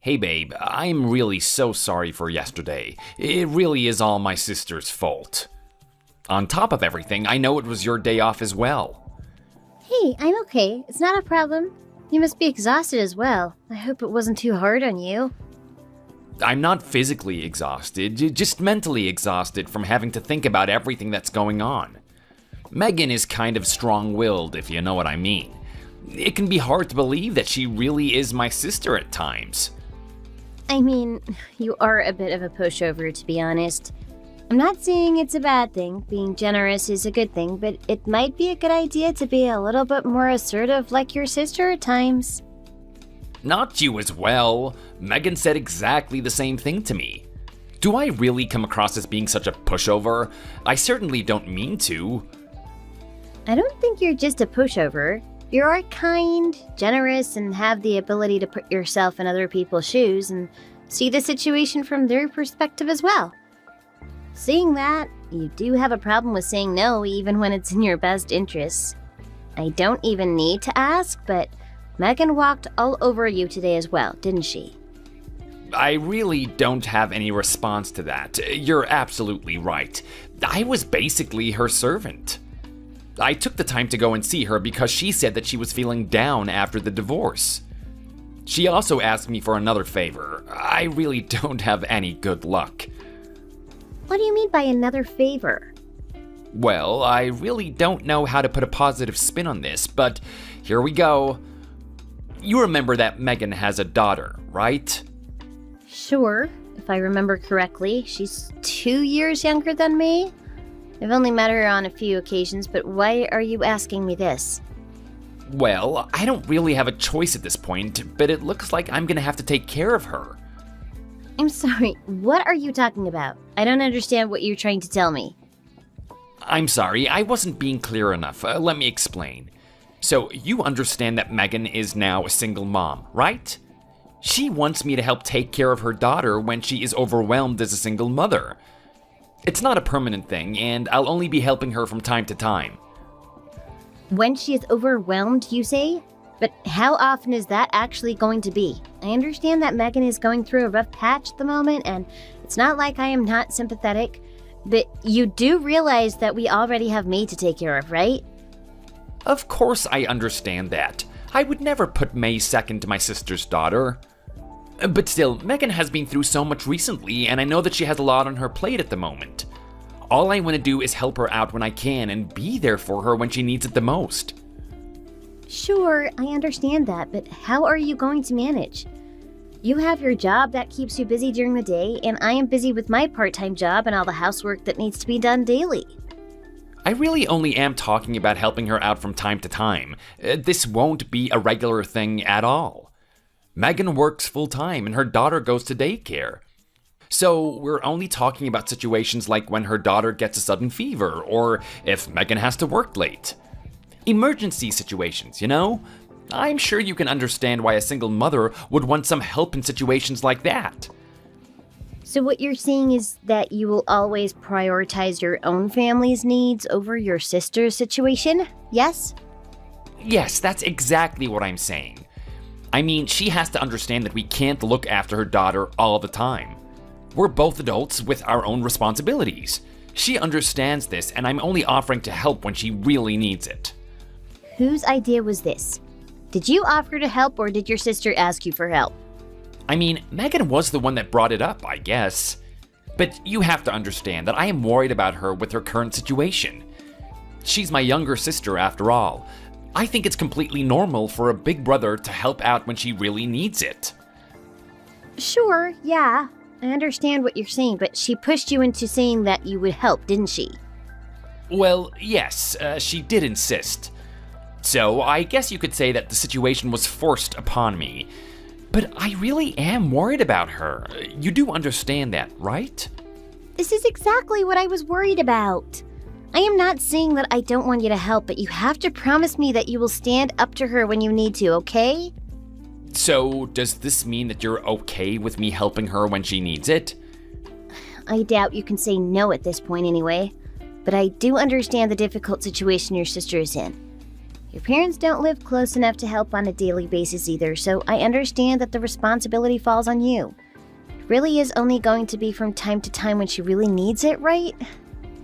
Hey babe, I'm really so sorry for yesterday. It really is all my sister's fault. On top of everything, I know it was your day off as well. Hey, I'm okay. It's not a problem. You must be exhausted as well. I hope it wasn't too hard on you. I'm not physically exhausted, just mentally exhausted from having to think about everything that's going on. Megan is kind of strong-willed, if you know what I mean. It can be hard to believe that she really is my sister at times. I mean, you are a bit of a pushover, to be honest. I'm not saying it's a bad thing. Being generous is a good thing, but it might be a good idea to be a little bit more assertive like your sister at times. Not you as well. Megan said exactly the same thing to me. Do I really come across as being such a pushover? I certainly don't mean to. I don't think you're just a pushover. You are kind, generous, and have the ability to put yourself in other people's shoes and see the situation from their perspective as well. Seeing that, you do have a problem with saying no even when it's in your best interests. I don't even need to ask, but Megan walked all over you today as well, didn't she? I really don't have any response to that. You're absolutely right. I was basically her servant. I took the time to go and see her because she said that she was feeling down after the divorce. She also asked me for another favor. I really don't have any good luck. What do you mean by another favor? Well, I really don't know how to put a positive spin on this, but here we go. You remember that Megan has a daughter, right? Sure, if I remember correctly. She's 2 years younger than me. I've only met her on a few occasions, but why are you asking me this? Well, I don't really have a choice at this point, but it looks like I'm gonna have to take care of her. I'm sorry, what are you talking about? I don't understand what you're trying to tell me. I'm sorry, I wasn't being clear enough. Let me explain. So, you understand that Megan is now a single mom, right? She wants me to help take care of her daughter when she is overwhelmed as a single mother. It's not a permanent thing, and I'll only be helping her from time to time. When she is overwhelmed, you say? But how often is that actually going to be? I understand that Megan is going through a rough patch at the moment, and it's not like I am not sympathetic, but you do realize that we already have me to take care of, right? Of course I understand that. I would never put May second to my sister's daughter. But still, Megan has been through so much recently, and I know that she has a lot on her plate at the moment. All I want to do is help her out when I can and be there for her when she needs it the most. Sure, I understand that, but how are you going to manage? You have your job that keeps you busy during the day, and I am busy with my part-time job and all the housework that needs to be done daily. I really only am talking about helping her out from time to time. This won't be a regular thing at all. Megan works full-time and her daughter goes to daycare. So we're only talking about situations like when her daughter gets a sudden fever or if Megan has to work late. Emergency situations, you know? I'm sure you can understand why a single mother would want some help in situations like that. So what you're saying is that you will always prioritize your own family's needs over your sister's situation, yes? Yes, that's exactly what I'm saying. I mean, she has to understand that we can't look after her daughter all the time. We're both adults with our own responsibilities. She understands this, and I'm only offering to help when she really needs it. Whose idea was this? Did you offer to help, or did your sister ask you for help? I mean, Megan was the one that brought it up, I guess. But you have to understand that I am worried about her with her current situation. She's my younger sister, after all. I think it's completely normal for a big brother to help out when she really needs it. Sure, yeah. I understand what you're saying, but she pushed you into saying that you would help, didn't she? Well, yes, she did insist. So I guess you could say that the situation was forced upon me. But I really am worried about her. You do understand that, right? This is exactly what I was worried about. I am not saying that I don't want you to help, but you have to promise me that you will stand up to her when you need to, okay? So, does this mean that you're okay with me helping her when she needs it? I doubt you can say no at this point anyway, but I do understand the difficult situation your sister is in. Your parents don't live close enough to help on a daily basis either, so I understand that the responsibility falls on you. It really is only going to be from time to time when she really needs it, right?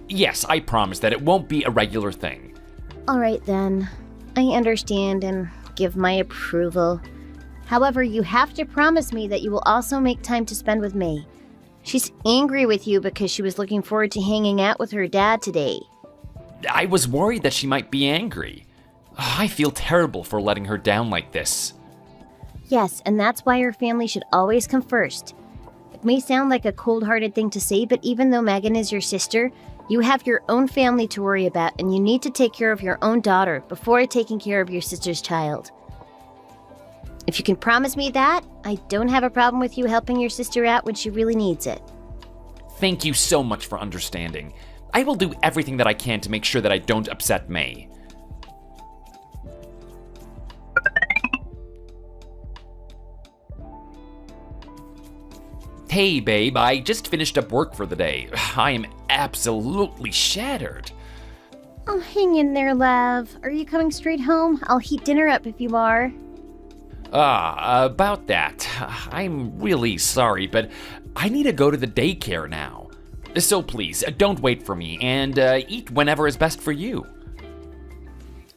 Yes, I promise that it won't be a regular thing. Alright then. I understand and give my approval. However, you have to promise me that you will also make time to spend with me. She's angry with you because she was looking forward to hanging out with her dad today. I was worried that she might be angry. I feel terrible for letting her down like this. Yes, and that's why your family should always come first. It may sound like a cold-hearted thing to say, but even though Megan is your sister, you have your own family to worry about, and you need to take care of your own daughter before taking care of your sister's child. If you can promise me that, I don't have a problem with you helping your sister out when she really needs it. Thank you so much for understanding. I will do everything that I can to make sure that I don't upset May. Hey babe, I just finished up work for the day. I am absolutely shattered. Oh, hang in there, love. Are you coming straight home? I'll heat dinner up if you are. About that. I'm really sorry, but I need to go to the daycare now. So please, don't wait for me, and eat whenever is best for you.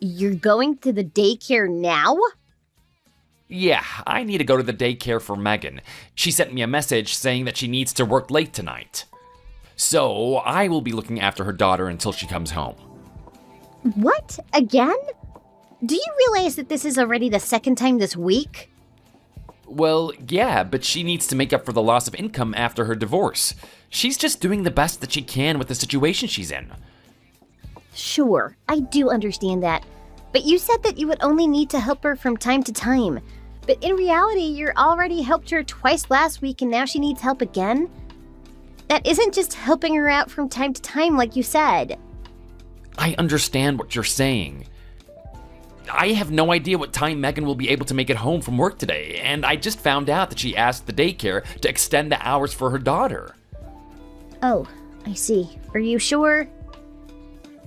You're going to the daycare now? Yeah, I need to go to the daycare for Megan. She sent me a message saying that she needs to work late tonight. So I will be looking after her daughter until she comes home. What? Again? Do you realize that this is already the second time this week? Well, yeah, but she needs to make up for the loss of income after her divorce. She's just doing the best that she can with the situation she's in. Sure, I do understand that. But you said that you would only need to help her from time to time. But in reality, you already helped her twice last week and now she needs help again? That isn't just helping her out from time to time like you said. I understand what you're saying. I have no idea what time Megan will be able to make it home from work today, and I just found out that she asked the daycare to extend the hours for her daughter. Oh, I see. Are you sure?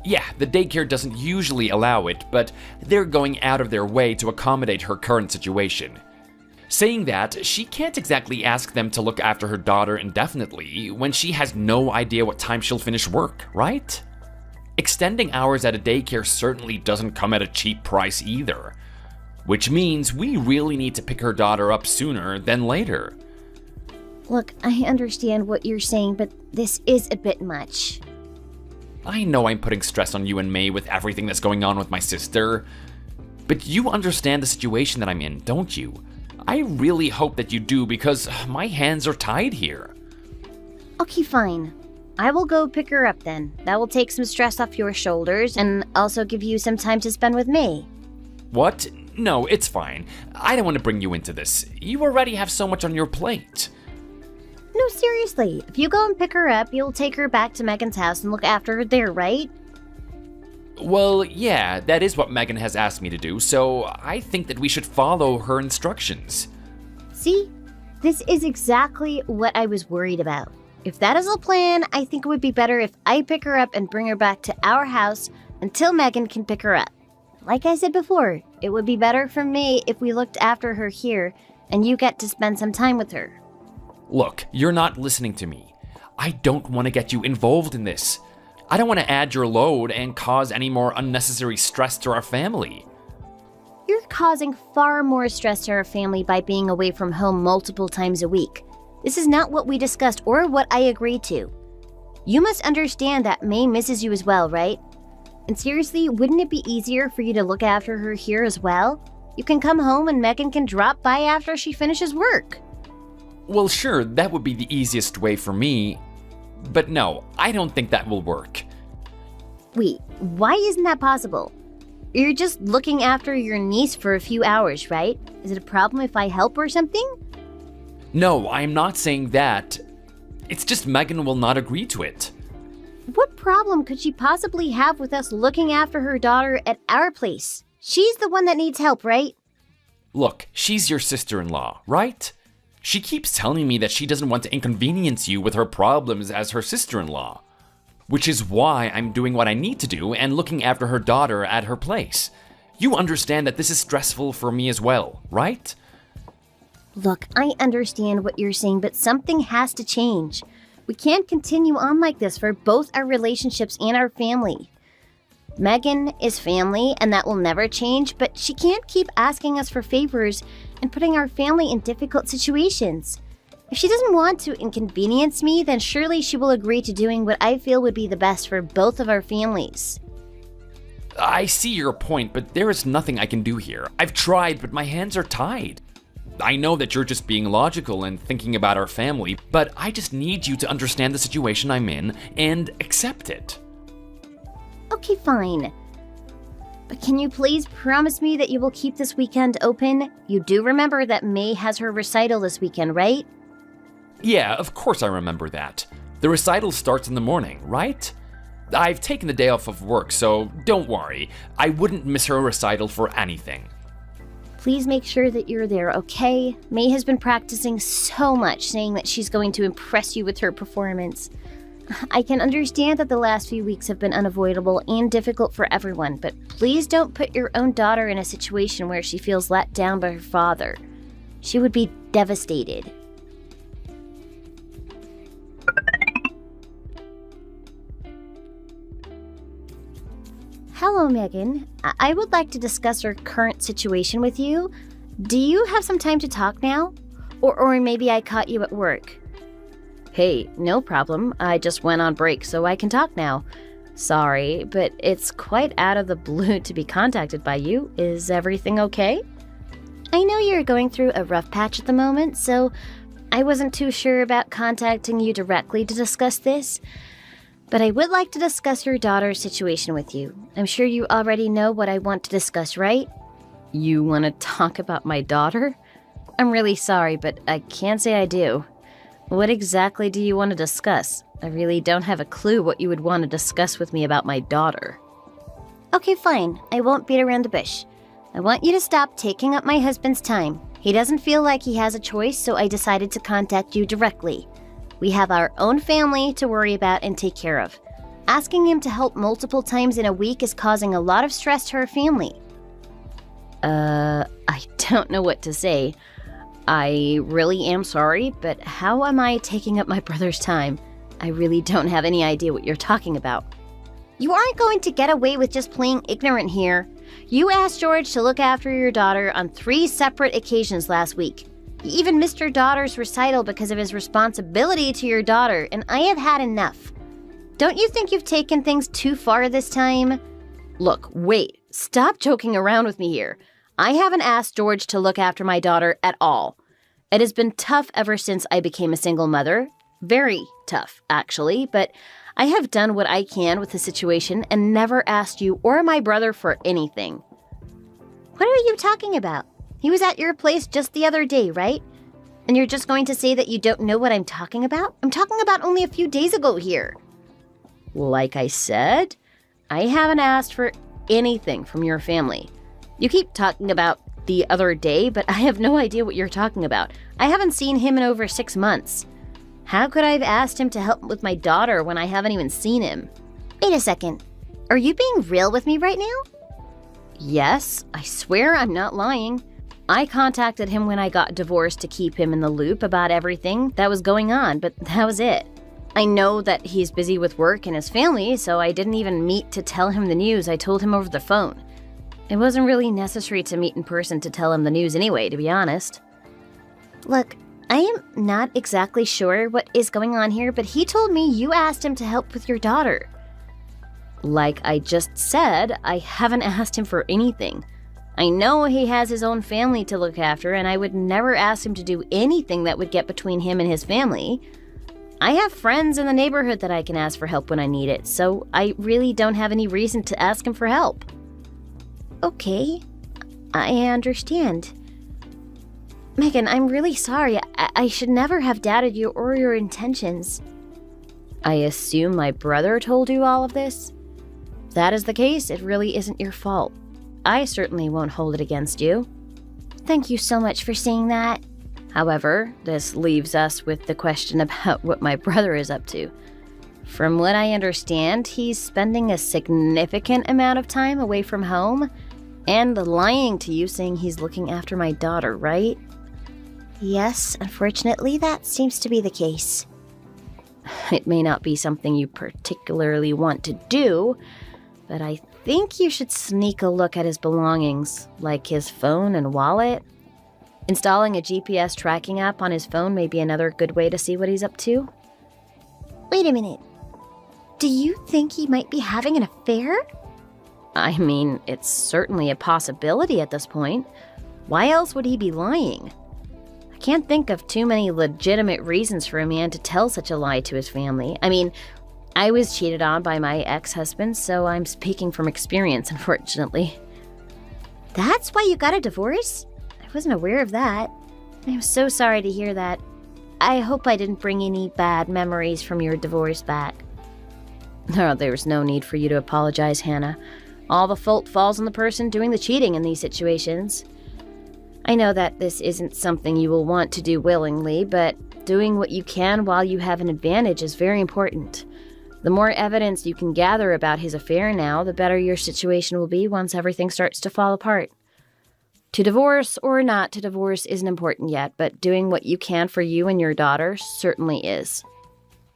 Yeah, the daycare doesn't usually allow it, but they're going out of their way to accommodate her current situation. Saying that, she can't exactly ask them to look after her daughter indefinitely when she has no idea what time she'll finish work, right? Extending hours at a daycare certainly doesn't come at a cheap price either, which means we really need to pick her daughter up sooner than later. Look, I understand what you're saying, but this is a bit much. I know I'm putting stress on you and May with everything that's going on with my sister, but you understand the situation that I'm in, don't you? I really hope that you do because my hands are tied here. Okay, fine. I will go pick her up then. That will take some stress off your shoulders and also give you some time to spend with me. What? No, it's fine. I don't want to bring you into this. You already have so much on your plate. No, seriously. If you go and pick her up, you'll take her back to Megan's house and look after her there, right? Well, yeah, that is what Megan has asked me to do, so I think that we should follow her instructions. See? This is exactly what I was worried about. If that is a plan, I think it would be better if I pick her up and bring her back to our house until Megan can pick her up. Like I said before, it would be better for me if we looked after her here and you get to spend some time with her. Look, you're not listening to me. I don't want to get you involved in this. I don't want to add your load and cause any more unnecessary stress to our family. You're causing far more stress to our family by being away from home multiple times a week. This is not what we discussed or what I agreed to. You must understand that May misses you as well, right? And seriously, wouldn't it be easier for you to look after her here as well? You can come home and Megan can drop by after she finishes work. Well, sure, that would be the easiest way for me. But no, I don't think that will work. Wait, why isn't that possible? You're just looking after your niece for a few hours, right? Is it a problem if I help or something? No, I'm not saying that. It's just Megan will not agree to it. What problem could she possibly have with us looking after her daughter at our place? She's the one that needs help, right? Look, she's your sister-in-law, right? She keeps telling me that she doesn't want to inconvenience you with her problems as her sister-in-law, which is why I'm doing what I need to do and looking after her daughter at her place. You understand that this is stressful for me as well, right? Look, I understand what you're saying, but something has to change. We can't continue on like this for both our relationships and our family. Megan is family, and that will never change, but she can't keep asking us for favors and putting our family in difficult situations. If she doesn't want to inconvenience me, then surely she will agree to doing what I feel would be the best for both of our families. I see your point, but there is nothing I can do here. I've tried, but my hands are tied. I know that you're just being logical and thinking about our family, but I just need you to understand the situation I'm in and accept it. Okay, fine. But can you please promise me that you will keep this weekend open? You do remember that May has her recital this weekend, right? Yeah, of course I remember that. The recital starts in the morning, right? I've taken the day off of work, so don't worry. I wouldn't miss her recital for anything. Please make sure that you're there, okay? May has been practicing so much, saying that she's going to impress you with her performance. I can understand that the last few weeks have been unavoidable and difficult for everyone, but please don't put your own daughter in a situation where she feels let down by her father. She would be devastated. Hello, Megan. I would like to discuss our current situation with you. Do you have some time to talk now? Or maybe I caught you at work. Hey, no problem. I just went on break, so I can talk now. Sorry, but it's quite out of the blue to be contacted by you. Is everything okay? I know you're going through a rough patch at the moment, so I wasn't too sure about contacting you directly to discuss this. But I would like to discuss your daughter's situation with you. I'm sure you already know what I want to discuss, right? You want to talk about my daughter? I'm really sorry, but I can't say I do. What exactly do you want to discuss? I really don't have a clue what you would want to discuss with me about my daughter. Okay, fine. I won't beat around the bush. I want you to stop taking up my husband's time. He doesn't feel like he has a choice, so I decided to contact you directly. We have our own family to worry about and take care of. Asking him to help multiple times in a week is causing a lot of stress to our family. I don't know what to say. I really am sorry, but how am I taking up my brother's time? I really don't have any idea what you're talking about. You aren't going to get away with just playing ignorant here. You asked George to look after your daughter on 3 separate occasions last week. He even missed your daughter's recital because of his responsibility to your daughter, and I have had enough. Don't you think you've taken things too far this time? Look, wait. Stop joking around with me here. I haven't asked George to look after my daughter at all. It has been tough ever since I became a single mother. Very tough, actually, but I have done what I can with the situation and never asked you or my brother for anything. What are you talking about? He was at your place just the other day, right? And you're just going to say that you don't know what I'm talking about? I'm talking about only a few days ago here. Like I said, I haven't asked for anything from your family. You keep talking about the other day, but I have no idea what you're talking about. I haven't seen him in over 6 months. How could I have asked him to help with my daughter when I haven't even seen him? Wait a second. Are you being real with me right now? Yes, I swear I'm not lying. I contacted him when I got divorced to keep him in the loop about everything that was going on, but that was it. I know that he's busy with work and his family, so I didn't even meet to tell him the news. I told him over the phone. It wasn't really necessary to meet in person to tell him the news anyway, to be honest. Look, I am not exactly sure what is going on here, but he told me you asked him to help with your daughter. Like I just said, I haven't asked him for anything. I know he has his own family to look after, and I would never ask him to do anything that would get between him and his family. I have friends in the neighborhood that I can ask for help when I need it, so I really don't have any reason to ask him for help. Okay, I understand. Megan, I'm really sorry. I should never have doubted you or your intentions. I assume my brother told you all of this? If that is the case, it really isn't your fault. I certainly won't hold it against you. Thank you so much for saying that. However, this leaves us with the question about what my brother is up to. From what I understand, he's spending a significant amount of time away from home, And lying to you saying he's looking after my daughter, right? Yes, unfortunately, that seems to be the case. It may not be something you particularly want to do, but I think you should sneak a look at his belongings, like his phone and wallet. Installing a GPS tracking app on his phone may be another good way to see what he's up to. Wait a minute. Do you think he might be having an affair? I mean, it's certainly a possibility at this point. Why else would he be lying? I can't think of too many legitimate reasons for a man to tell such a lie to his family. I mean, I was cheated on by my ex-husband, so I'm speaking from experience, unfortunately. That's why you got a divorce? I wasn't aware of that. I'm so sorry to hear that. I hope I didn't bring any bad memories from your divorce back. No, there's no need for you to apologize, Hannah. All the fault falls on the person doing the cheating in these situations. I know that this isn't something you will want to do willingly, but doing what you can while you have an advantage is very important. The more evidence you can gather about his affair now, the better your situation will be once everything starts to fall apart. To divorce or not to divorce isn't important yet, but doing what you can for you and your daughter certainly is.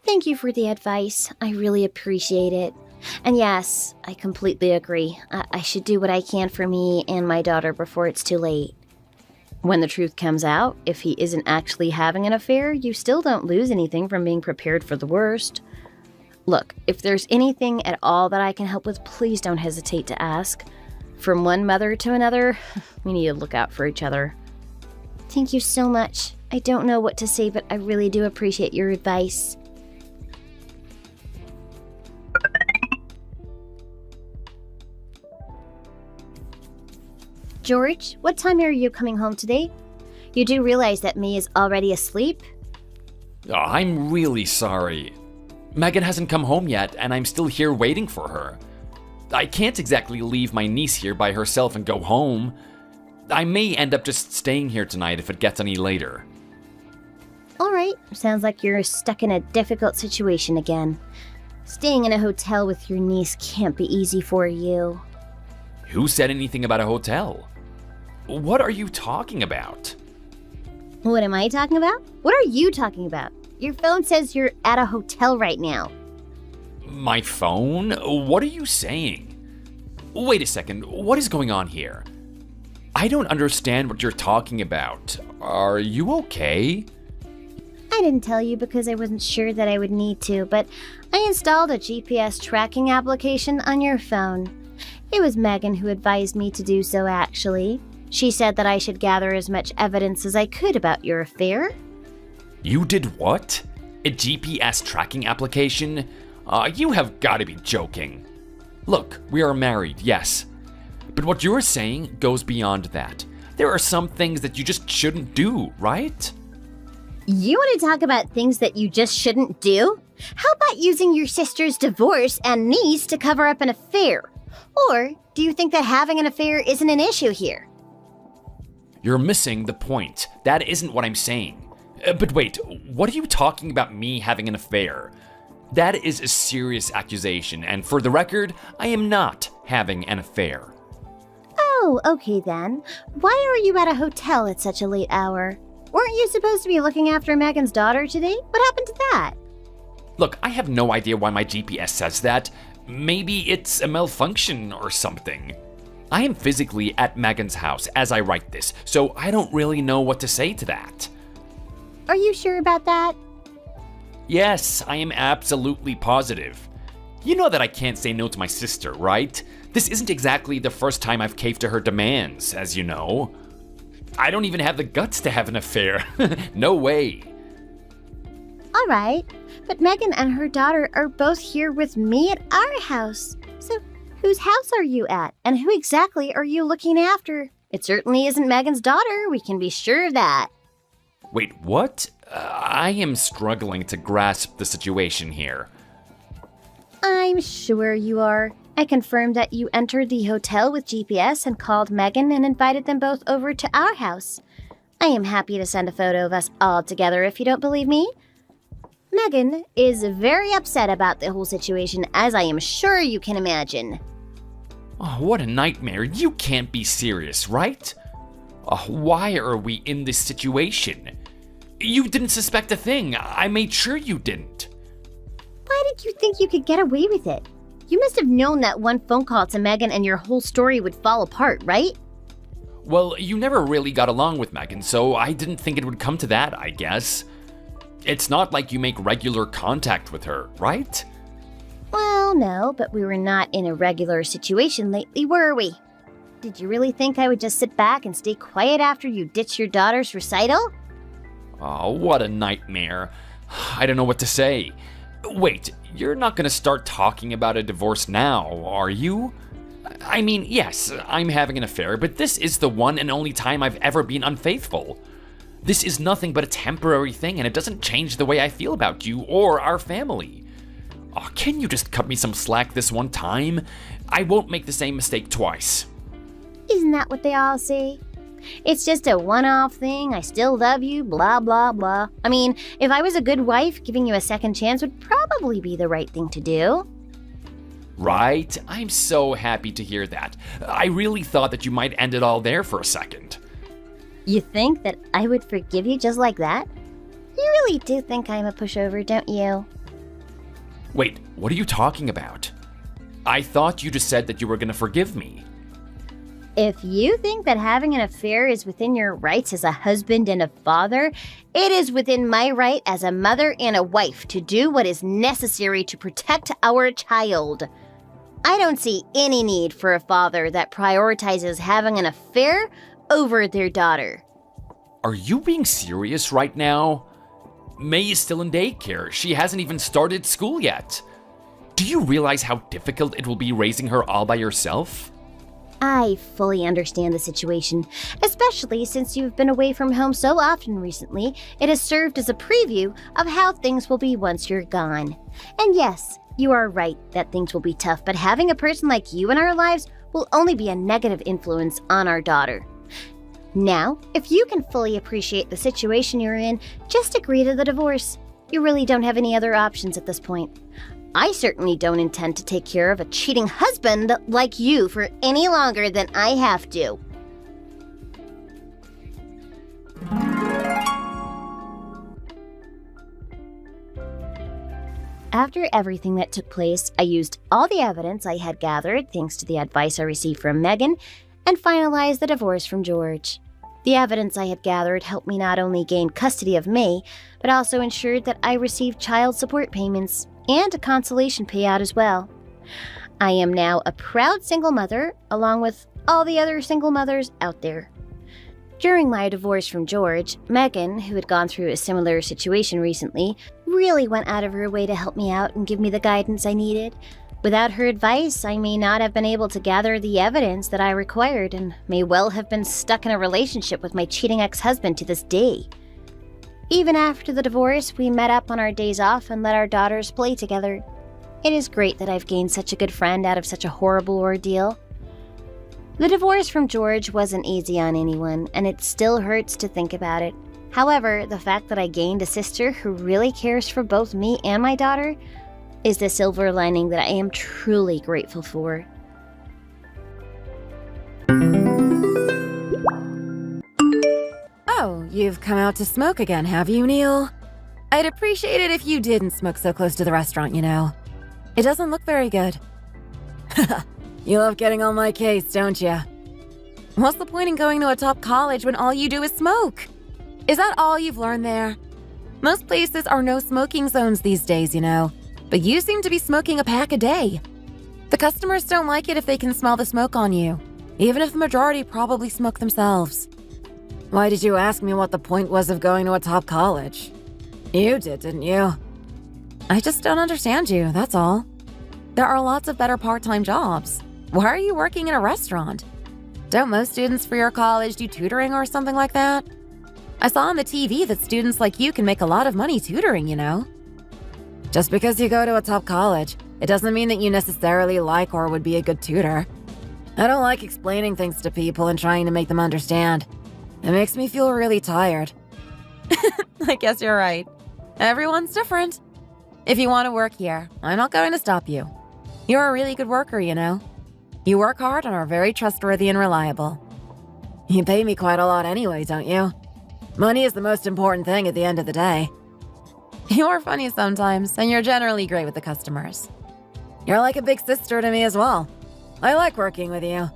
Thank you for the advice. I really appreciate it. And yes, I completely agree. I should do what I can for me and my daughter before it's too late. When the truth comes out, if he isn't actually having an affair, you still don't lose anything from being prepared for the worst. Look, if there's anything at all that I can help with, please don't hesitate to ask. From one mother to another, we need to look out for each other. Thank you so much. I don't know what to say, but I really do appreciate your advice. George, what time are you coming home today? You do realize that May is already asleep? Oh, I'm really sorry. Megan hasn't come home yet, and I'm still here waiting for her. I can't exactly leave my niece here by herself and go home. I may end up just staying here tonight if it gets any later. All right, sounds like you're stuck in a difficult situation again. Staying in a hotel with your niece can't be easy for you. Who said anything about a hotel? What are you talking about? What am I talking about? What are you talking about? Your phone says you're at a hotel right now. My phone? What are you saying? Wait a second, what is going on here? I don't understand what you're talking about. Are you okay? I didn't tell you because I wasn't sure that I would need to, but I installed a GPS tracking application on your phone. It was Megan who advised me to do so, actually. She said that I should gather as much evidence as I could about your affair. You did what? A GPS tracking application? You have got to be joking. Look, we are married, yes. But what you're saying goes beyond that. There are some things that you just shouldn't do, right? You want to talk about things that you just shouldn't do? How about using your sister's divorce and niece to cover up an affair? Or do you think that having an affair isn't an issue here? You're missing the point. That isn't what I'm saying. But wait, what are you talking about me having an affair? That is a serious accusation, and for the record, I am not having an affair. Oh, okay then. Why are you at a hotel at such a late hour? Weren't you supposed to be looking after Megan's daughter today? What happened to that? Look, I have no idea why my GPS says that. Maybe it's a malfunction or something. I am physically at Megan's house as I write this, so I don't really know what to say to that. Are you sure about that? Yes, I am absolutely positive. You know that I can't say no to my sister, right? This isn't exactly the first time I've caved to her demands, as you know. I don't even have the guts to have an affair. No way. All right, but Megan and her daughter are both here with me at our house. So whose house are you at, and who exactly are you looking after? It certainly isn't Megan's daughter, we can be sure of that. Wait, what? I am struggling to grasp the situation here. I'm sure you are. I confirmed that you entered the hotel with GPS and called Megan and invited them both over to our house. I am happy to send a photo of us all together if you don't believe me. Megan is very upset about the whole situation, as I am sure you can imagine. Oh, what a nightmare. You can't be serious, right? Why are we in this situation? You didn't suspect a thing. I made sure you didn't. Why did you think you could get away with it? You must have known that one phone call to Megan and your whole story would fall apart, right? Well, you never really got along with Megan, so I didn't think it would come to that, I guess. It's not like you make regular contact with her, right? Well, no, but we were not in a regular situation lately, were we? Did you really think I would just sit back and stay quiet after you ditched your daughter's recital? Oh, what a nightmare. I don't know what to say. Wait, you're not gonna start talking about a divorce now, are you? I mean, yes, I'm having an affair, but this is the one and only time I've ever been unfaithful. This is nothing but a temporary thing, and it doesn't change the way I feel about you or our family. Oh, can you just cut me some slack this one time? I won't make the same mistake twice. Isn't that what they all say? It's just a one-off thing, I still love you, blah, blah, blah. I mean, if I was a good wife, giving you a second chance would probably be the right thing to do. Right? I'm so happy to hear that. I really thought that you might end it all there for a second. You think that I would forgive you just like that? You really do think I'm a pushover, don't you? Wait, what are you talking about? I thought you just said that you were gonna forgive me. If you think that having an affair is within your rights as a husband and a father, it is within my right as a mother and a wife to do what is necessary to protect our child. I don't see any need for a father that prioritizes having an affair over their daughter. Are you being serious right now? May is still in daycare. She hasn't even started school yet. Do you realize how difficult it will be raising her all by yourself? I fully understand the situation, especially since you've been away from home so often recently. It has served as a preview of how things will be once you're gone. And yes, you are right that things will be tough, but having a person like you in our lives will only be a negative influence on our daughter. Now, if you can fully appreciate the situation you're in, just agree to the divorce. You really don't have any other options at this point. I certainly don't intend to take care of a cheating husband like you for any longer than I have to. After everything that took place, I used all the evidence I had gathered thanks to the advice I received from Megan and finalized the divorce from George. The evidence I had gathered helped me not only gain custody of May, but also ensured that I received child support payments and a consolation payout as well. I am now a proud single mother, along with all the other single mothers out there. During my divorce from George, Megan, who had gone through a similar situation recently, really went out of her way to help me out and give me the guidance I needed. Without her advice, I may not have been able to gather the evidence that I required and may well have been stuck in a relationship with my cheating ex-husband to this day. Even after the divorce, we met up on our days off and let our daughters play together. It is great that I've gained such a good friend out of such a horrible ordeal. The divorce from George wasn't easy on anyone, and it still hurts to think about it. However, the fact that I gained a sister who really cares for both me and my daughter is the silver lining that I am truly grateful for. Oh, you've come out to smoke again, have you, Neil? I'd appreciate it if you didn't smoke so close to the restaurant, you know. It doesn't look very good. You love getting on my case, don't you? What's the point in going to a top college when all you do is smoke? Is that all you've learned there? Most places are no smoking zones these days, you know, but you seem to be smoking a pack a day. The customers don't like it if they can smell the smoke on you, even if the majority probably smoke themselves. Why did you ask me what the point was of going to a top college? You did, didn't you? I just don't understand you, that's all. There are lots of better part-time jobs. Why are you working in a restaurant? Don't most students for your college do tutoring or something like that? I saw on the TV that students like you can make a lot of money tutoring, you know? Just because you go to a top college, it doesn't mean that you necessarily like or would be a good tutor. I don't like explaining things to people and trying to make them understand. It makes me feel really tired. I guess you're right. Everyone's different. If you want to work here, I'm not going to stop you. You're a really good worker, you know. You work hard and are very trustworthy and reliable. You pay me quite a lot anyway, don't you? Money is the most important thing at the end of the day. You're funny sometimes, and you're generally great with the customers. You're like a big sister to me as well. I like working with you.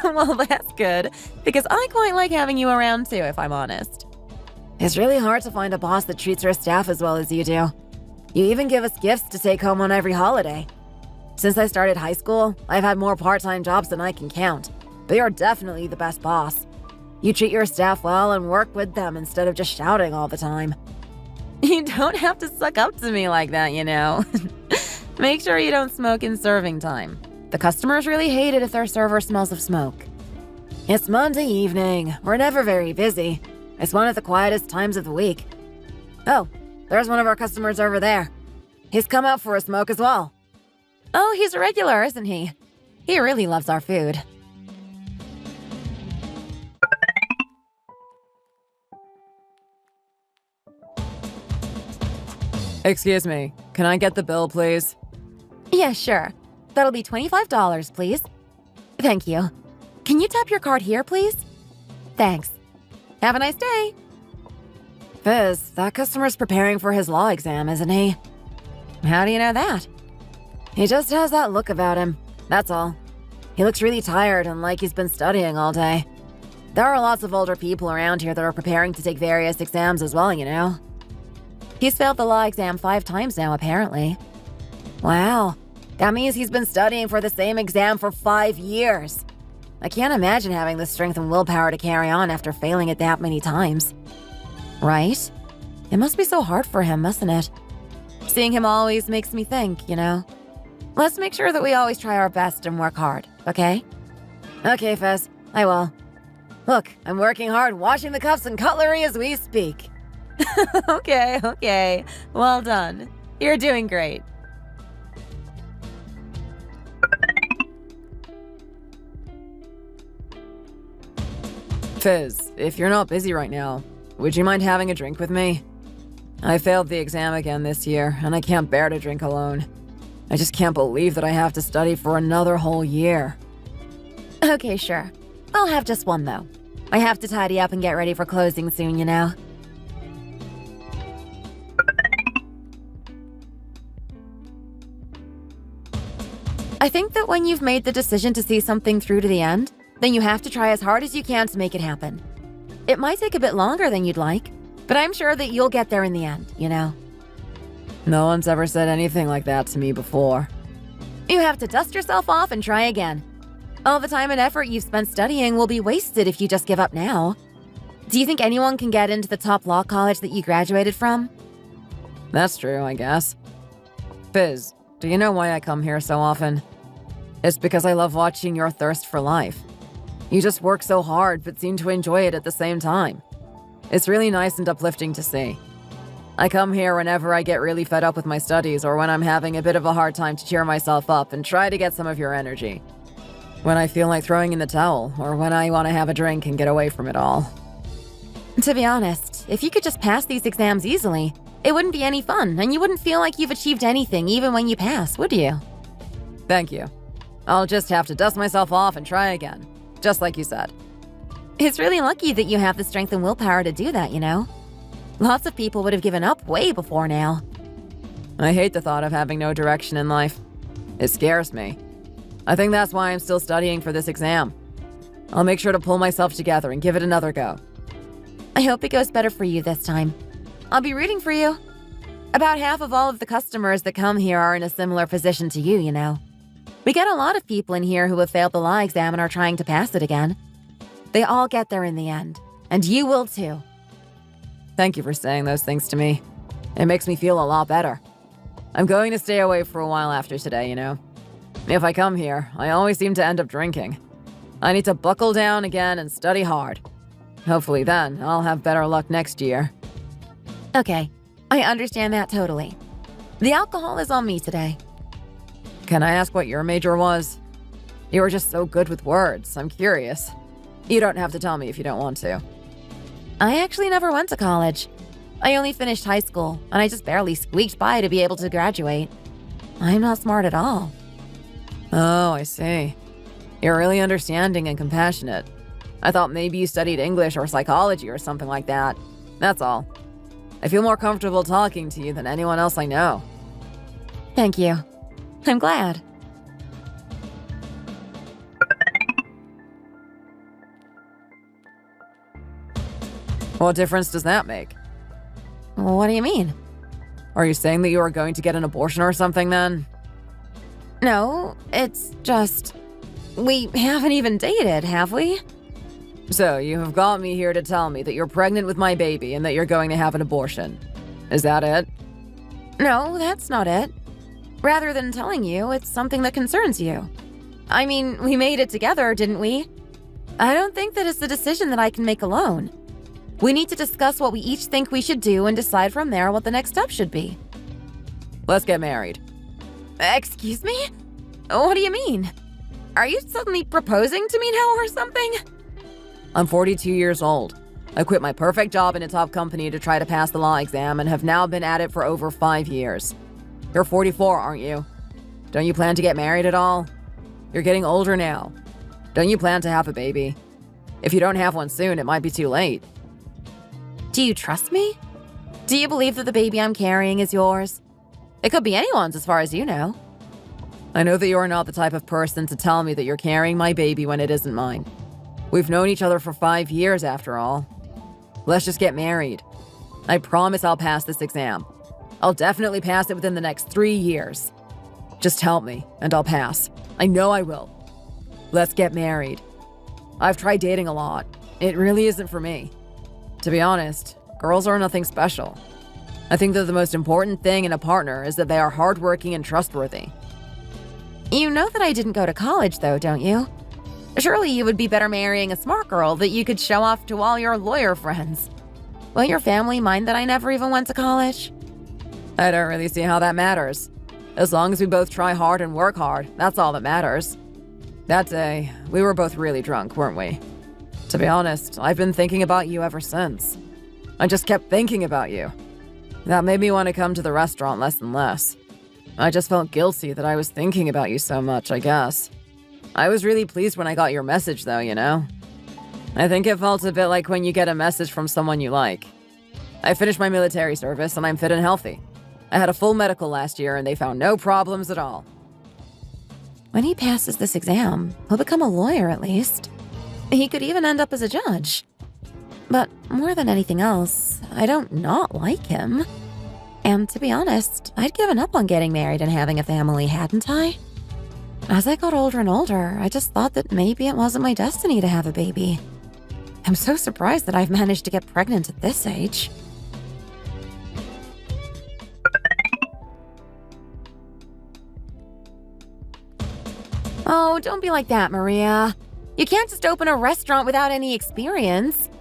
Well, that's good, because I quite like having you around too, if I'm honest. It's really hard to find a boss that treats her staff as well as you do. You even give us gifts to take home on every holiday. Since I started high school, I've had more part-time jobs than I can count, but you're definitely the best boss. You treat your staff well and work with them instead of just shouting all the time. You don't have to suck up to me like that, you know. Make sure you don't smoke in serving time. The customers really hate it if their server smells of smoke. It's Monday evening. We're never very busy. It's one of the quietest times of the week. Oh, there's one of our customers over there. He's come out for a smoke as well. Oh, he's a regular, isn't he? He really loves our food. Excuse me, can I get the bill, please? Yeah, sure. That'll be $25, please. Thank you. Can you tap your card here, please? Thanks. Have a nice day. Fizz, that customer's preparing for his law exam, isn't he? How do you know that? He just has that look about him, that's all. He looks really tired and like he's been studying all day. There are lots of older people around here that are preparing to take various exams as well, you know. He's failed the law exam 5 times now, apparently. Wow, that means he's been studying for the same exam for 5 years. I can't imagine having the strength and willpower to carry on after failing it that many times. Right? It must be so hard for him, mustn't it? Seeing him always makes me think, you know. Let's make sure that we always try our best and work hard, okay? Okay, Fizz, I will. Look, I'm working hard washing the cups and cutlery as we speak. Okay. Well done. You're doing great. Fizz, if you're not busy right now, would you mind having a drink with me? I failed the exam again this year, and I can't bear to drink alone. I just can't believe that I have to study for another whole year. Okay, sure. I'll have just one, though. I have to tidy up and get ready for closing soon, you know. I think that when you've made the decision to see something through to the end, then you have to try as hard as you can to make it happen. It might take a bit longer than you'd like, but I'm sure that you'll get there in the end, you know? No one's ever said anything like that to me before. You have to dust yourself off and try again. All the time and effort you've spent studying will be wasted if you just give up now. Do you think anyone can get into the top law college that you graduated from? That's true, I guess. Fizz, do you know why I come here so often? It's because I love watching your thirst for life. You just work so hard but seem to enjoy it at the same time. It's really nice and uplifting to see. I come here whenever I get really fed up with my studies or when I'm having a bit of a hard time to cheer myself up and try to get some of your energy. When I feel like throwing in the towel or when I want to have a drink and get away from it all. To be honest, if you could just pass these exams easily, it wouldn't be any fun and you wouldn't feel like you've achieved anything even when you pass, would you? Thank you. I'll just have to dust myself off and try again, just like you said. It's really lucky that you have the strength and willpower to do that, you know? Lots of people would have given up way before now. I hate the thought of having no direction in life. It scares me. I think that's why I'm still studying for this exam. I'll make sure to pull myself together and give it another go. I hope it goes better for you this time. I'll be rooting for you. About half of all of the customers that come here are in a similar position to you, you know. We get a lot of people in here who have failed the law exam and are trying to pass it again. They all get there in the end, and you will too. Thank you for saying those things to me. It makes me feel a lot better. I'm going to stay away for a while after today, you know. If I come here, I always seem to end up drinking. I need to buckle down again and study hard. Hopefully then, I'll have better luck next year. Okay, I understand that totally. The alcohol is on me today. Can I ask what your major was? You were just so good with words, I'm curious. You don't have to tell me if you don't want to. I actually never went to college. I only finished high school, and I just barely squeaked by to be able to graduate. I'm not smart at all. Oh, I see. You're really understanding and compassionate. I thought maybe you studied English or psychology or something like that. That's all. I feel more comfortable talking to you than anyone else I know. Thank you. I'm glad. What difference does that make? What do you mean? Are you saying that you are going to get an abortion or something then? No, it's just... We haven't even dated, have we? So, you have got me here to tell me that you're pregnant with my baby and that you're going to have an abortion. Is that it? No, that's not it. Rather than telling you, it's something that concerns you. I mean, we made it together, didn't we? I don't think that it's a decision that I can make alone. We need to discuss what we each think we should do and decide from there what the next step should be. Let's get married. Excuse me? What do you mean? Are you suddenly proposing to me now or something? I'm 42 years old. I quit my perfect job in a top company to try to pass the law exam and have now been at it for over 5 years. You're 44, aren't you? Don't you plan to get married at all? You're getting older now. Don't you plan to have a baby? If you don't have one soon, it might be too late. Do you trust me? Do you believe that the baby I'm carrying is yours? It could be anyone's as far as you know. I know that you're not the type of person to tell me that you're carrying my baby when it isn't mine. We've known each other for 5 years after all. Let's just get married. I promise I'll pass this exam. I'll definitely pass it within the next 3 years. Just help me, and I'll pass. I know I will. Let's get married. I've tried dating a lot. It really isn't for me. To be honest, girls are nothing special. I think that the most important thing in a partner is that they are hardworking and trustworthy. You know that I didn't go to college, though, don't you? Surely you would be better marrying a smart girl that you could show off to all your lawyer friends. Will your family mind that I never even went to college? I don't really see how that matters. As long as we both try hard and work hard, that's all that matters. That day, we were both really drunk, weren't we? To be honest, I've been thinking about you ever since. I just kept thinking about you. That made me want to come to the restaurant less and less. I just felt guilty that I was thinking about you so much, I guess. I was really pleased when I got your message, though, you know? I think it felt a bit like when you get a message from someone you like. I finished my military service and I'm fit and healthy. I had a full medical last year and they found no problems at all. When he passes this exam, he'll become a lawyer at least. He could even end up as a judge. But more than anything else, I don't not like him. And to be honest, I'd given up on getting married and having a family, hadn't I? As I got older and older, I just thought that maybe it wasn't my destiny to have a baby. I'm so surprised that I've managed to get pregnant at this age. Oh, don't be like that, Maria. You can't just open a restaurant without any experience.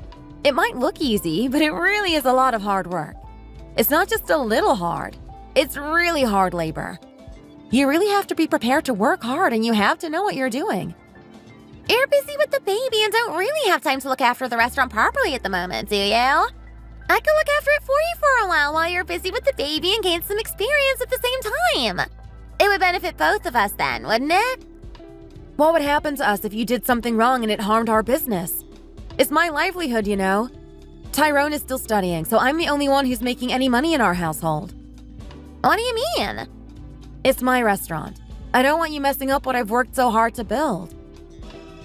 It might look easy, but it really is a lot of hard work. It's not just a little hard. It's really hard labor. You really have to be prepared to work hard and you have to know what you're doing. You're busy with the baby and don't really have time to look after the restaurant properly at the moment, do you? I could look after it for you for a while you're busy with the baby and gain some experience at the same time. It would benefit both of us then, wouldn't it? What would happen to us if you did something wrong and it harmed our business? It's my livelihood, you know. Tyrone is still studying, so I'm the only one who's making any money in our household. What do you mean? It's my restaurant. I don't want you messing up what I've worked so hard to build.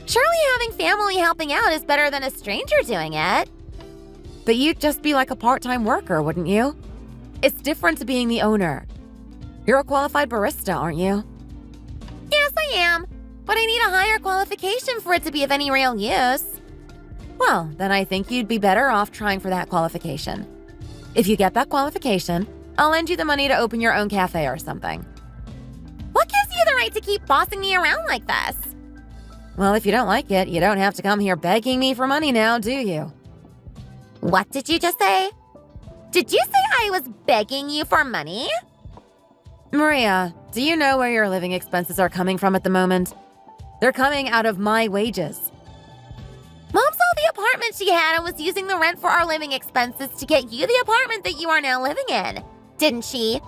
Surely having family helping out is better than a stranger doing it. But you'd just be like a part-time worker, wouldn't you? It's different to being the owner. You're a qualified barista, aren't you? Yes, I am. But I need a higher qualification for it to be of any real use. Well, then I think you'd be better off trying for that qualification. If you get that qualification, I'll lend you the money to open your own cafe or something. What gives you the right to keep bossing me around like this? Well, if you don't like it, you don't have to come here begging me for money now, do you? What did you just say? Did you say I was begging you for money? Maria, do you know where your living expenses are coming from at the moment? They're coming out of my wages. Mom sold the apartment she had and was using the rent for our living expenses to get you the apartment that you are now living in, didn't she?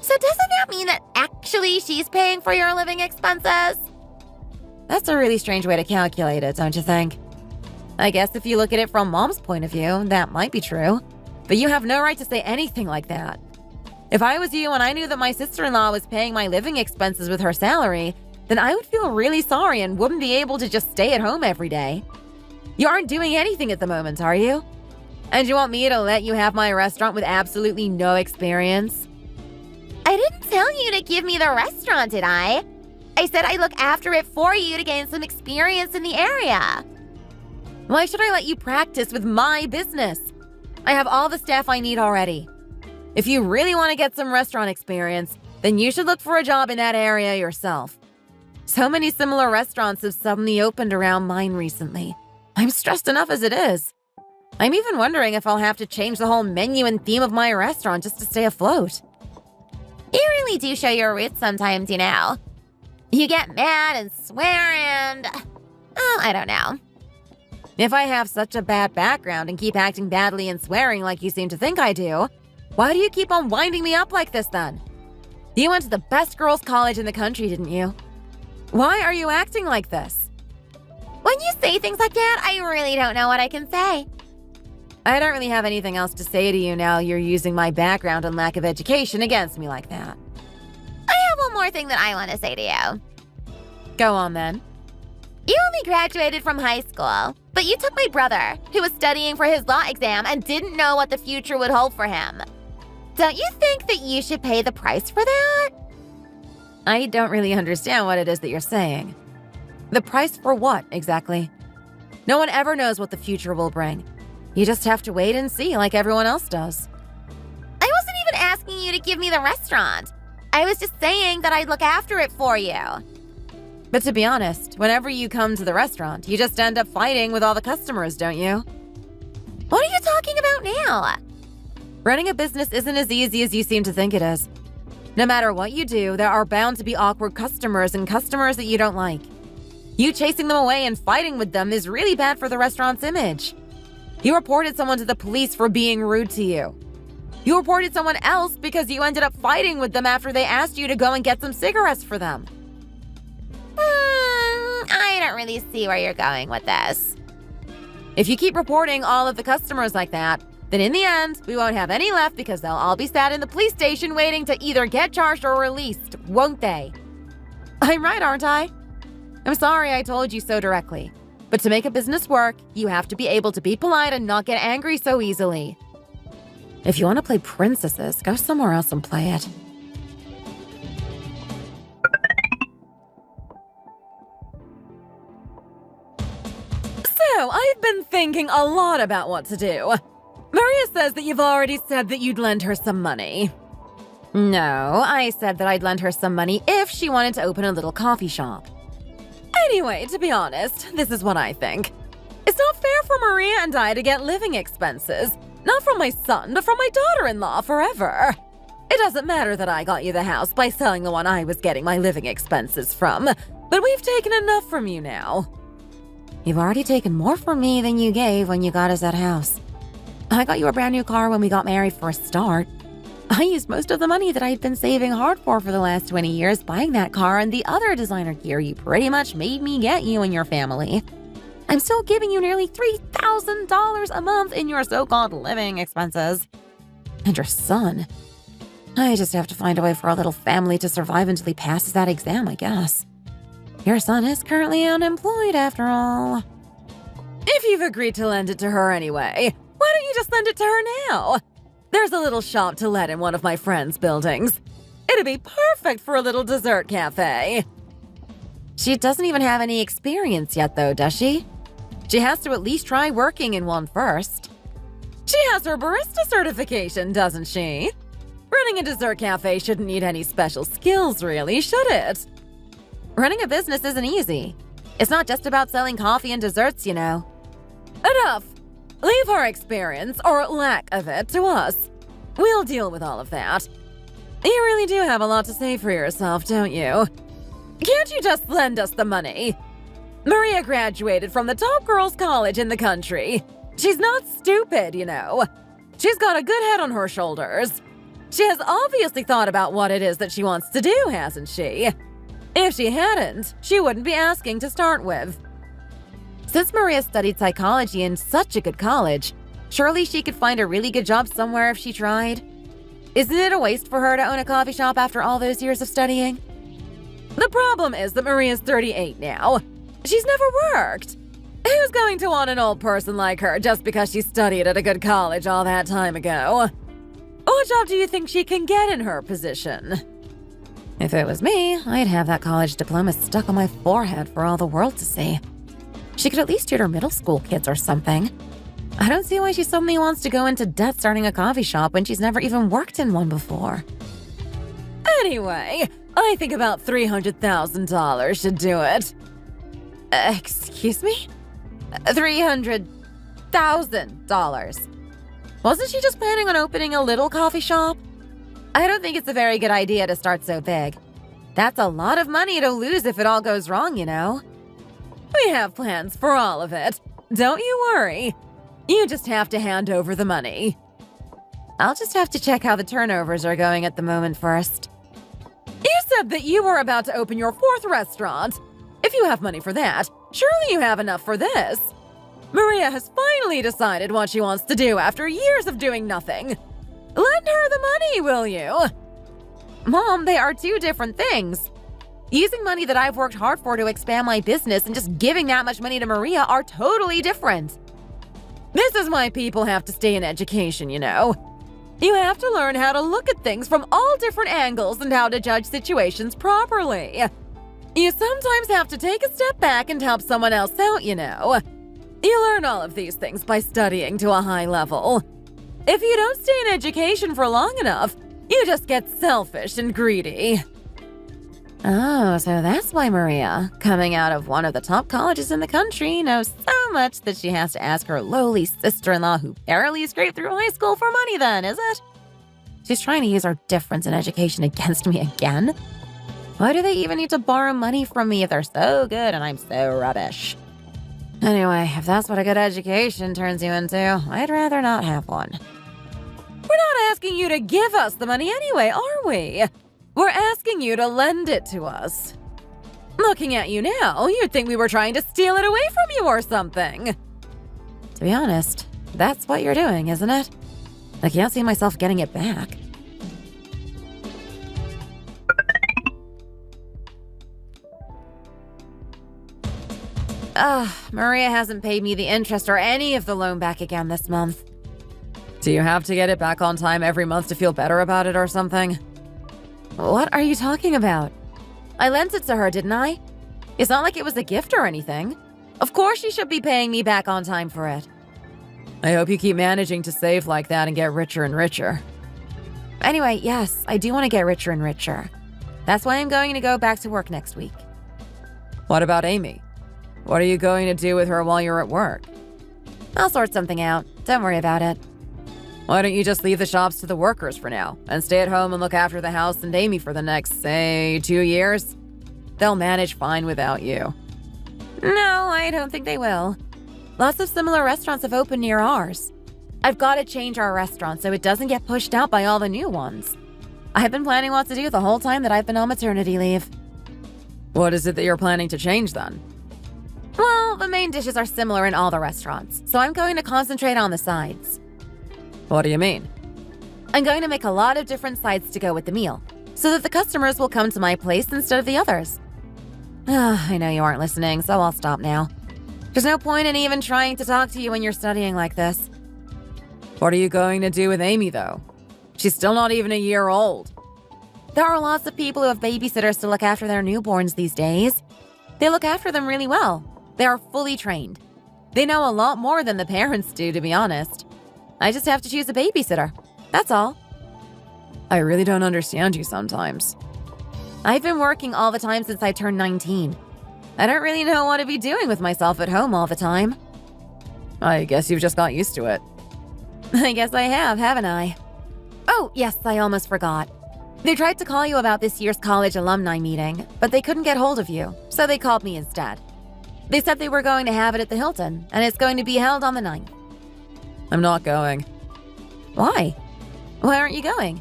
So doesn't that mean that actually she's paying for your living expenses? That's a really strange way to calculate it, don't you think? I guess if you look at it from Mom's point of view, that might be true. But you have no right to say anything like that. If I was you and I knew that my sister-in-law was paying my living expenses with her salary, then I would feel really sorry and wouldn't be able to just stay at home every day. You aren't doing anything at the moment, are you? And you want me to let you have my restaurant with absolutely no experience? I didn't tell you to give me the restaurant, did I? I said I'd look after it for you to gain some experience in the area. Why should I let you practice with my business? I have all the staff I need already. If you really want to get some restaurant experience, then you should look for a job in that area yourself. So many similar restaurants have suddenly opened around mine recently. I'm stressed enough as it is. I'm even wondering if I'll have to change the whole menu and theme of my restaurant just to stay afloat. You really do show your roots sometimes, you know. You get mad and swear and... Oh, I don't know. If I have such a bad background and keep acting badly and swearing like you seem to think I do, why do you keep on winding me up like this then? You went to the best girls' college in the country, didn't you? Why are you acting like this? When you say things like that, I really don't know what I can say. I don't really have anything else to say to you now you're using my background and lack of education against me like that. I have one more thing that I want to say to you. Go on then. You only graduated from high school, but you took my brother, who was studying for his law exam and didn't know what the future would hold for him. Don't you think that you should pay the price for that? I don't really understand what it is that you're saying. The price for what, exactly? No one ever knows what the future will bring. You just have to wait and see like everyone else does. I wasn't even asking you to give me the restaurant. I was just saying that I'd look after it for you. But to be honest, whenever you come to the restaurant, you just end up fighting with all the customers, don't you? What are you talking about now? Running a business isn't as easy as you seem to think it is. No matter what you do, there are bound to be awkward customers and customers that you don't like. You chasing them away and fighting with them is really bad for the restaurant's image. You reported someone to the police for being rude to you. You reported someone else because you ended up fighting with them after they asked you to go and get some cigarettes for them. I don't really see where you're going with this. If you keep reporting all of the customers like that, then in the end, we won't have any left because they'll all be sat in the police station waiting to either get charged or released, won't they? I'm right, aren't I? I'm sorry I told you so directly. But to make a business work, you have to be able to be polite and not get angry so easily. If you want to play princesses, go somewhere else and play it. So, I've been thinking a lot about what to do. Maria says that you've already said that you'd lend her some money. No, I said that I'd lend her some money if she wanted to open a little coffee shop. Anyway, to be honest, this is what I think. It's not fair for Maria and I to get living expenses. Not from my son, but from my daughter-in-law forever. It doesn't matter that I got you the house by selling the one I was getting my living expenses from, but we've taken enough from you now. You've already taken more from me than you gave when you got us that house. I got you a brand new car when we got married for a start. I used most of the money that I'd been saving hard for the last 20 years buying that car and the other designer gear you pretty much made me get you and your family. I'm still giving you nearly $3,000 a month in your so-called living expenses. And your son. I just have to find a way for our little family to survive until he passes that exam, I guess. Your son is currently unemployed after all. If you've agreed to lend it to her anyway, why don't you just lend it to her now? There's a little shop to let in one of my friend's buildings. It'd be perfect for a little dessert cafe. She doesn't even have any experience yet, though, does she? She has to at least try working in one first. She has her barista certification, doesn't she? Running a dessert cafe shouldn't need any special skills, really, should it? Running a business isn't easy. It's not just about selling coffee and desserts, you know. Enough! Leave her experience, or lack of it, to us. We'll deal with all of that. You really do have a lot to say for yourself, don't you? Can't you just lend us the money? Maria graduated from the top girls' college in the country. She's not stupid, you know. She's got a good head on her shoulders. She has obviously thought about what it is that she wants to do, hasn't she? If she hadn't, she wouldn't be asking to start with. Since Maria studied psychology in such a good college, surely she could find a really good job somewhere if she tried. Isn't it a waste for her to own a coffee shop after all those years of studying? The problem is that Maria's 38 now. She's never worked. Who's going to want an old person like her just because she studied at a good college all that time ago? What job do you think she can get in her position? If it was me, I'd have that college diploma stuck on my forehead for all the world to see. She could at least tutor middle school kids or something. I don't see why she suddenly wants to go into debt starting a coffee shop when she's never even worked in one before. Anyway, I think about $300,000 should do it. Excuse me? $300,000. Wasn't she just planning on opening a little coffee shop? I don't think it's a very good idea to start so big. That's a lot of money to lose if it all goes wrong, you know. We have plans for all of it. Don't you worry. You just have to hand over the money. I'll just have to check how the turnovers are going at the moment first. You said that you were about to open your 4th restaurant. If you have money for that, surely you have enough for this. Maria has finally decided what she wants to do after years of doing nothing. Lend her the money, will you? Mom, they are 2 different things. Using money that I've worked hard for to expand my business and just giving that much money to Maria are totally different. This is why people have to stay in education, you know. You have to learn how to look at things from all different angles and how to judge situations properly. You sometimes have to take a step back and help someone else out, you know. You learn all of these things by studying to a high level. If you don't stay in education for long enough, you just get selfish and greedy. Oh, so that's why Maria, coming out of one of the top colleges in the country, knows so much that she has to ask her lowly sister-in-law who barely scraped through high school for money then, is it? She's trying to use our difference in education against me again? Why do they even need to borrow money from me if they're so good and I'm so rubbish? Anyway, if that's what a good education turns you into, I'd rather not have one. We're not asking you to give us the money anyway, are we? We're asking you to lend it to us. Looking at you now, you'd think we were trying to steal it away from you or something. To be honest, that's what you're doing, isn't it? I can't see myself getting it back. Maria hasn't paid me the interest or any of the loan back again this month. Do you have to get it back on time every month to feel better about it or something? What are you talking about? I lent it to her, didn't I? It's not like it was a gift or anything. Of course she should be paying me back on time for it. I hope you keep managing to save like that and get richer and richer. Anyway, yes, I do want to get richer and richer. That's why I'm going to go back to work next week. What about Amy? What are you going to do with her while you're at work? I'll sort something out. Don't worry about it. Why don't you just leave the shops to the workers for now and stay at home and look after the house and Amy for the next, say, 2 years? They'll manage fine without you. No, I don't think they will. Lots of similar restaurants have opened near ours. I've got to change our restaurant so it doesn't get pushed out by all the new ones. I've been planning what to do the whole time that I've been on maternity leave. What is it that you're planning to change then? Well, the main dishes are similar in all the restaurants, so I'm going to concentrate on the sides. What do you mean? I'm going to make a lot of different sides to go with the meal, so that the customers will come to my place instead of the others. I know you aren't listening, so I'll stop now. There's no point in even trying to talk to you when you're studying like this. What are you going to do with Amy, though? She's still not even a year old. There are lots of people who have babysitters to look after their newborns these days. They look after them really well. They are fully trained. They know a lot more than the parents do, to be honest. I just have to choose a babysitter. That's all. I really don't understand you sometimes. I've been working all the time since I turned 19. I don't really know what to be doing with myself at home all the time. I guess you've just got used to it. I guess I have, haven't I? Oh, yes, I almost forgot. They tried to call you about this year's college alumni meeting, but they couldn't get hold of you, so they called me instead. They said they were going to have it at the Hilton, and it's going to be held on the 9th. I'm not going. Why? Why aren't you going?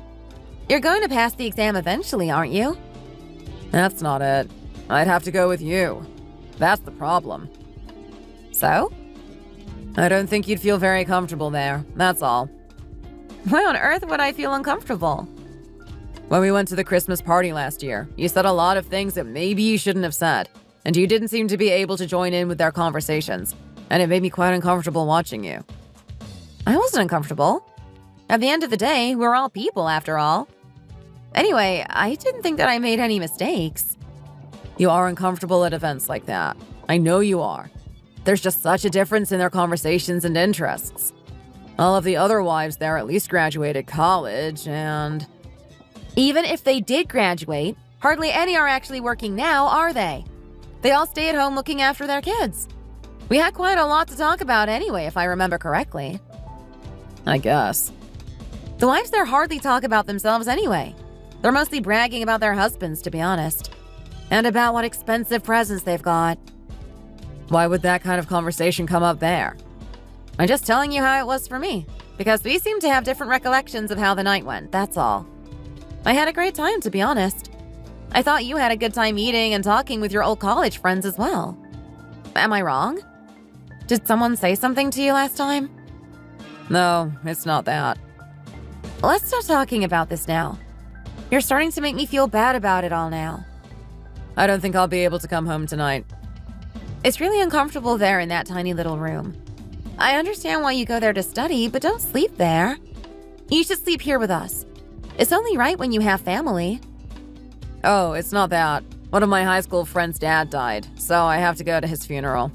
You're going to pass the exam eventually, aren't you? That's not it. I'd have to go with you. That's the problem. So? I don't think you'd feel very comfortable there, that's all. Why on earth would I feel uncomfortable? When we went to the Christmas party last year, you said a lot of things that maybe you shouldn't have said, and you didn't seem to be able to join in with their conversations, and it made me quite uncomfortable watching you. I wasn't uncomfortable. At the end of the day, we're all people after all. Anyway, I didn't think that I made any mistakes. You are uncomfortable at events like that. I know you are. There's just such a difference in their conversations and interests. All of the other wives there at least graduated college, and... Even if they did graduate, hardly any are actually working now, are they? They all stay at home looking after their kids. We had quite a lot to talk about anyway, if I remember correctly. I guess. The wives there hardly talk about themselves anyway. They're mostly bragging about their husbands, to be honest. And about what expensive presents they've got. Why would that kind of conversation come up there? I'm just telling you how it was for me, because we seem to have different recollections of how the night went, that's all. I had a great time, to be honest. I thought you had a good time eating and talking with your old college friends as well. Am I wrong? Did someone say something to you last time? No, it's not that. Let's stop talking about this now. You're starting to make me feel bad about it all now. I don't think I'll be able to come home tonight. It's really uncomfortable there in that tiny little room. I understand why you go there to study, but don't sleep there. You should sleep here with us. It's only right when you have family. Oh, it's not that. One of my high school friends' dad died, so I have to go to his funeral.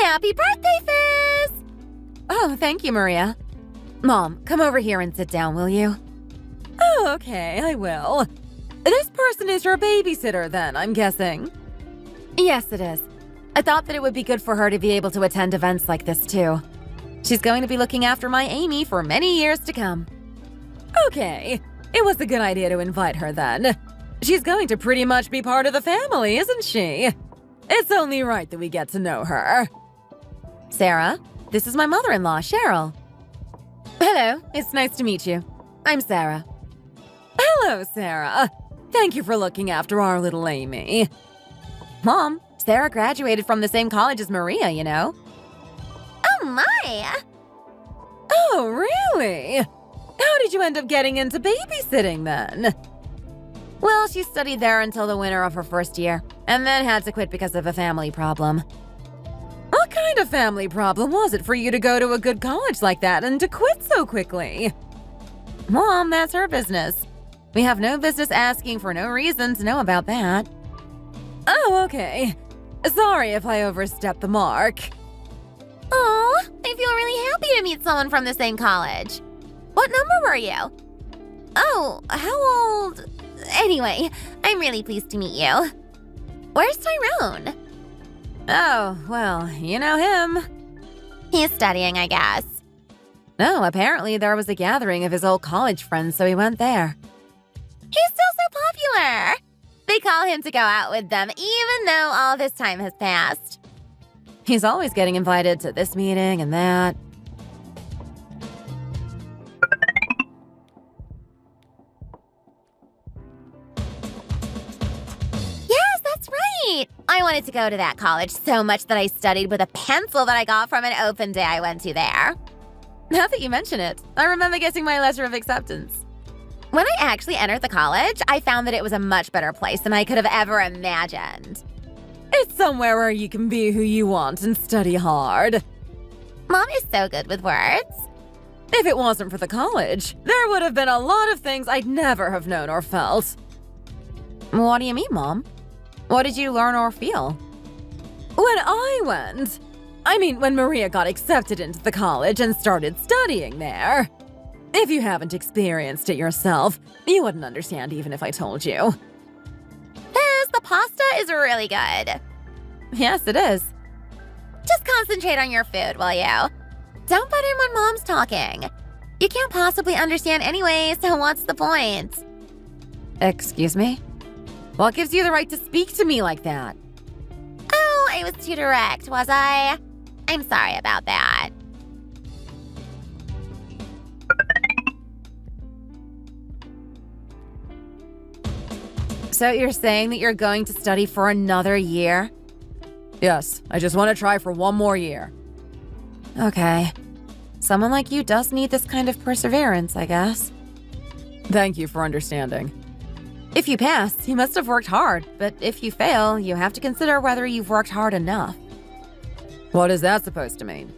Happy birthday, Fizz! Oh, thank you, Maria. Mom, come over here and sit down, will you? Oh, okay, I will. This person is your babysitter then, I'm guessing. Yes, it is. I thought that it would be good for her to be able to attend events like this too. She's going to be looking after my Amy for many years to come. Okay, it was a good idea to invite her then. She's going to pretty much be part of the family, isn't she? It's only right that we get to know her. Sarah, this is my mother-in-law, Cheryl. Hello, it's nice to meet you. I'm Sarah. Hello, Sarah. Thank you for looking after our little Amy. Mom, Sarah graduated from the same college as Maria, you know. Oh my! Oh, really? How did you end up getting into babysitting then? Well, she studied there until the winter of her first year, and then had to quit because of a family problem. What kind of family problem was it for you to go to a good college like that and to quit so quickly? Mom, that's her business. We have no business asking for no reason to know about that. Oh, okay. Sorry if I overstepped the mark. Aw, I feel really happy to meet someone from the same college. What number were you? Oh, how old? Anyway, I'm really pleased to meet you. Where's Tyrone? Oh, well, you know him. He's studying, I guess. No, apparently there was a gathering of his old college friends, so he went there. He's still so popular. They call him to go out with them, even though all this time has passed. He's always getting invited to this meeting and that. Yes, that's right. I wanted to go to that college so much that I studied with a pencil that I got from an open day I went to there. Now that you mention it, I remember getting my letter of acceptance. When I actually entered the college, I found that it was a much better place than I could have ever imagined. It's somewhere where you can be who you want and study hard. Mom is so good with words. If it wasn't for the college, there would have been a lot of things I'd never have known or felt. What do you mean, Mom? What did you learn or feel? When I went, when Maria got accepted into the college and started studying there. If you haven't experienced it yourself, you wouldn't understand even if I told you. The pasta is really good. Yes, it is. Just concentrate on your food, will you? Don't butt in when Mom's talking. You can't possibly understand anyway, so what's the point? Excuse me? What gives you the right to speak to me like that? Oh, I was too direct, was I? I'm sorry about that. So you're saying that you're going to study for another year? Yes, I just want to try for one more year. Okay. Someone like you does need this kind of perseverance, I guess. Thank you for understanding. If you pass, you must have worked hard, but if you fail, you have to consider whether you've worked hard enough. What is that supposed to mean?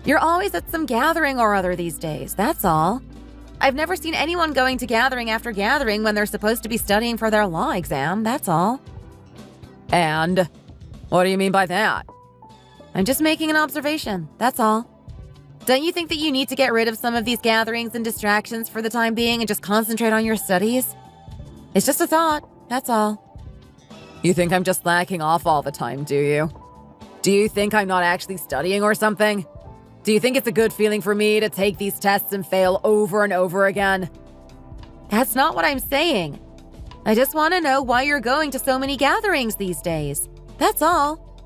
You're always at some gathering or other these days, that's all. I've never seen anyone going to gathering after gathering when they're supposed to be studying for their law exam, that's all. And? What do you mean by that? I'm just making an observation, that's all. Don't you think that you need to get rid of some of these gatherings and distractions for the time being and just concentrate on your studies? It's just a thought, that's all. You think I'm just slacking off all the time, do you? Do you think I'm not actually studying or something? Do you think it's a good feeling for me to take these tests and fail over and over again? That's not what I'm saying. I just want to know why you're going to so many gatherings these days. That's all.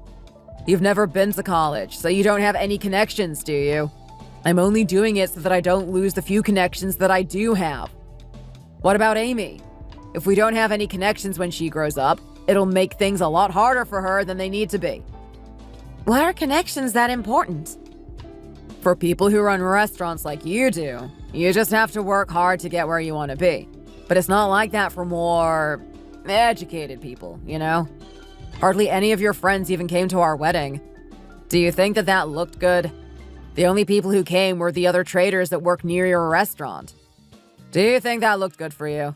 You've never been to college, so you don't have any connections, do you? I'm only doing it so that I don't lose the few connections that I do have. What about Amy? If we don't have any connections when she grows up, it'll make things a lot harder for her than they need to be. Why are connections that important? For people who run restaurants like you do, you just have to work hard to get where you want to be. But it's not like that for more educated people, you know? Hardly any of your friends even came to our wedding. Do you think that that looked good? The only people who came were the other traders that work near your restaurant. Do you think that looked good for you?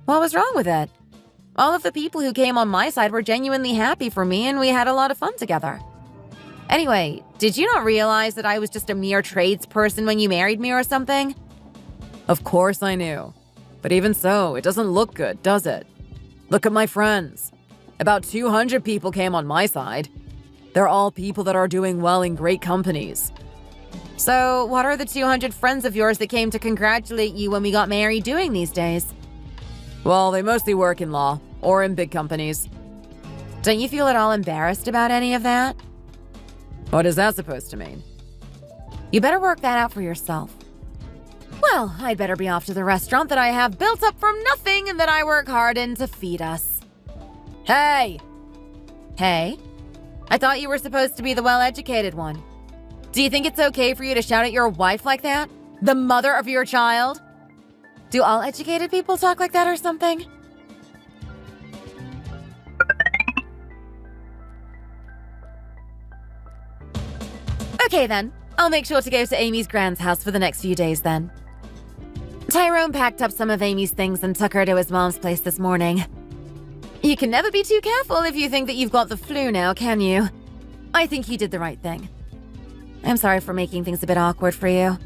What was wrong with it? All of the people who came on my side were genuinely happy for me and we had a lot of fun together. Anyway, did you not realize that I was just a mere tradesperson when you married me or something? Of course I knew. But even so, it doesn't look good, does it? Look at my friends. About 200 people came on my side. They're all people that are doing well in great companies. So, what are the 200 friends of yours that came to congratulate you when we got married doing these days? Well, they mostly work in law, or in big companies. Don't you feel at all embarrassed about any of that? What is that supposed to mean? You better work that out for yourself. Well, I'd better be off to the restaurant that I have built up from nothing and that I work hard in to feed us. Hey! Hey? I thought you were supposed to be the well-educated one. Do you think it's okay for you to shout at your wife like that? The mother of your child? Do all educated people talk like that or something? Okay then, I'll make sure to go to Amy's grand's house for the next few days then. Tyrone packed up some of Amy's things and took her to his mom's place this morning. You can never be too careful if you think that you've got the flu now, can you? I think he did the right thing. I'm sorry for making things a bit awkward for you.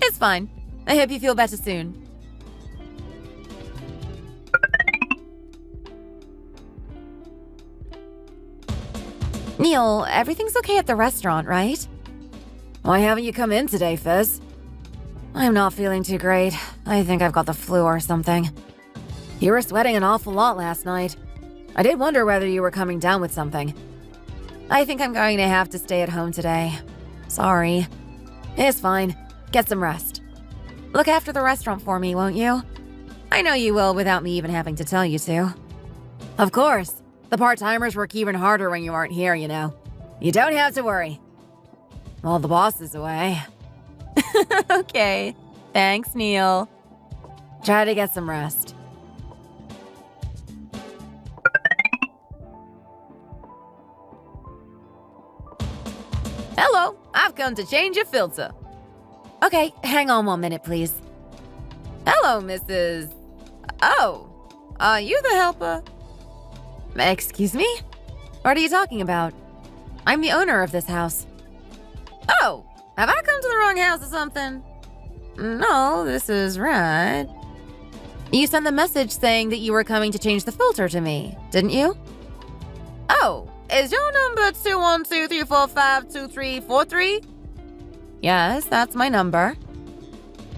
It's fine. I hope you feel better soon. Neil, everything's okay at the restaurant, right? Why haven't you come in today, Fizz? I'm not feeling too great. I think I've got the flu or something. You were sweating an awful lot last night. I did wonder whether you were coming down with something. I think I'm going to have to stay at home today. Sorry. It's fine. Get some rest. Look after the restaurant for me, won't you? I know you will without me even having to tell you to. Of course. The part-timers work even harder when you aren't here, you know. You don't have to worry. Well, the boss is away. Okay. Thanks, Neil. Try to get some rest. Hello, I've come to change your filter. Okay, hang on 1 minute, please. Hello, Mrs. Oh, are you the helper? Excuse me? What are you talking about? I'm the owner of this house. Oh, have I come to the wrong house or something? No, this is right. You sent the message saying that you were coming to change the filter to me, didn't you? Oh, is your number 212-345-2343? Yes, that's my number.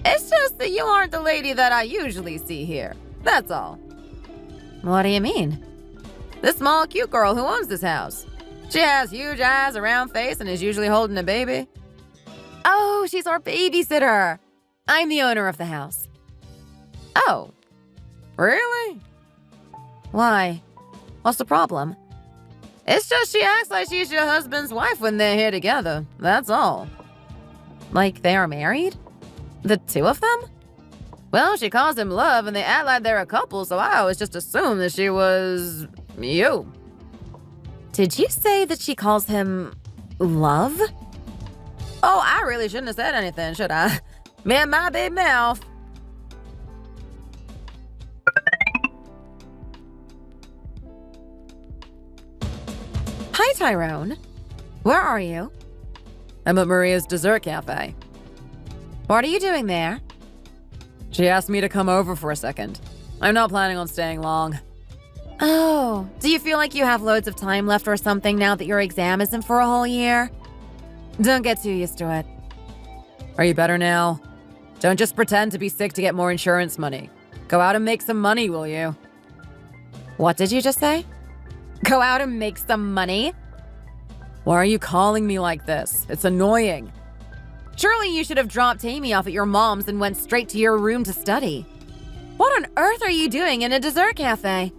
It's just that you aren't the lady that I usually see here. That's all. What do you mean? The small, cute girl who owns this house. She has huge eyes, a round face, and is usually holding a baby. Oh, she's our babysitter. I'm the owner of the house. Oh, really? Why? What's the problem? It's just she acts like she's your husband's wife when they're here together. That's all. Like they are married? The two of them? Well, she calls him love and they act like they're a couple, so I always just assumed that she was you. Did you say that she calls him love? Oh, I really shouldn't have said anything, should I? Man, my big mouth. Hi, Tyrone. Where are you? I'm at Maria's dessert cafe. What are you doing there? She asked me to come over for a second. I'm not planning on staying long. Oh, do you feel like you have loads of time left or something now that your exam isn't for a whole year? Don't get too used to it. Are you better now? Don't just pretend to be sick to get more insurance money. Go out and make some money, will you? What did you just say? Go out and make some money? Why are you calling me like this? It's annoying. Surely you should have dropped Amy off at your mom's and went straight to your room to study. What on earth are you doing in a dessert cafe?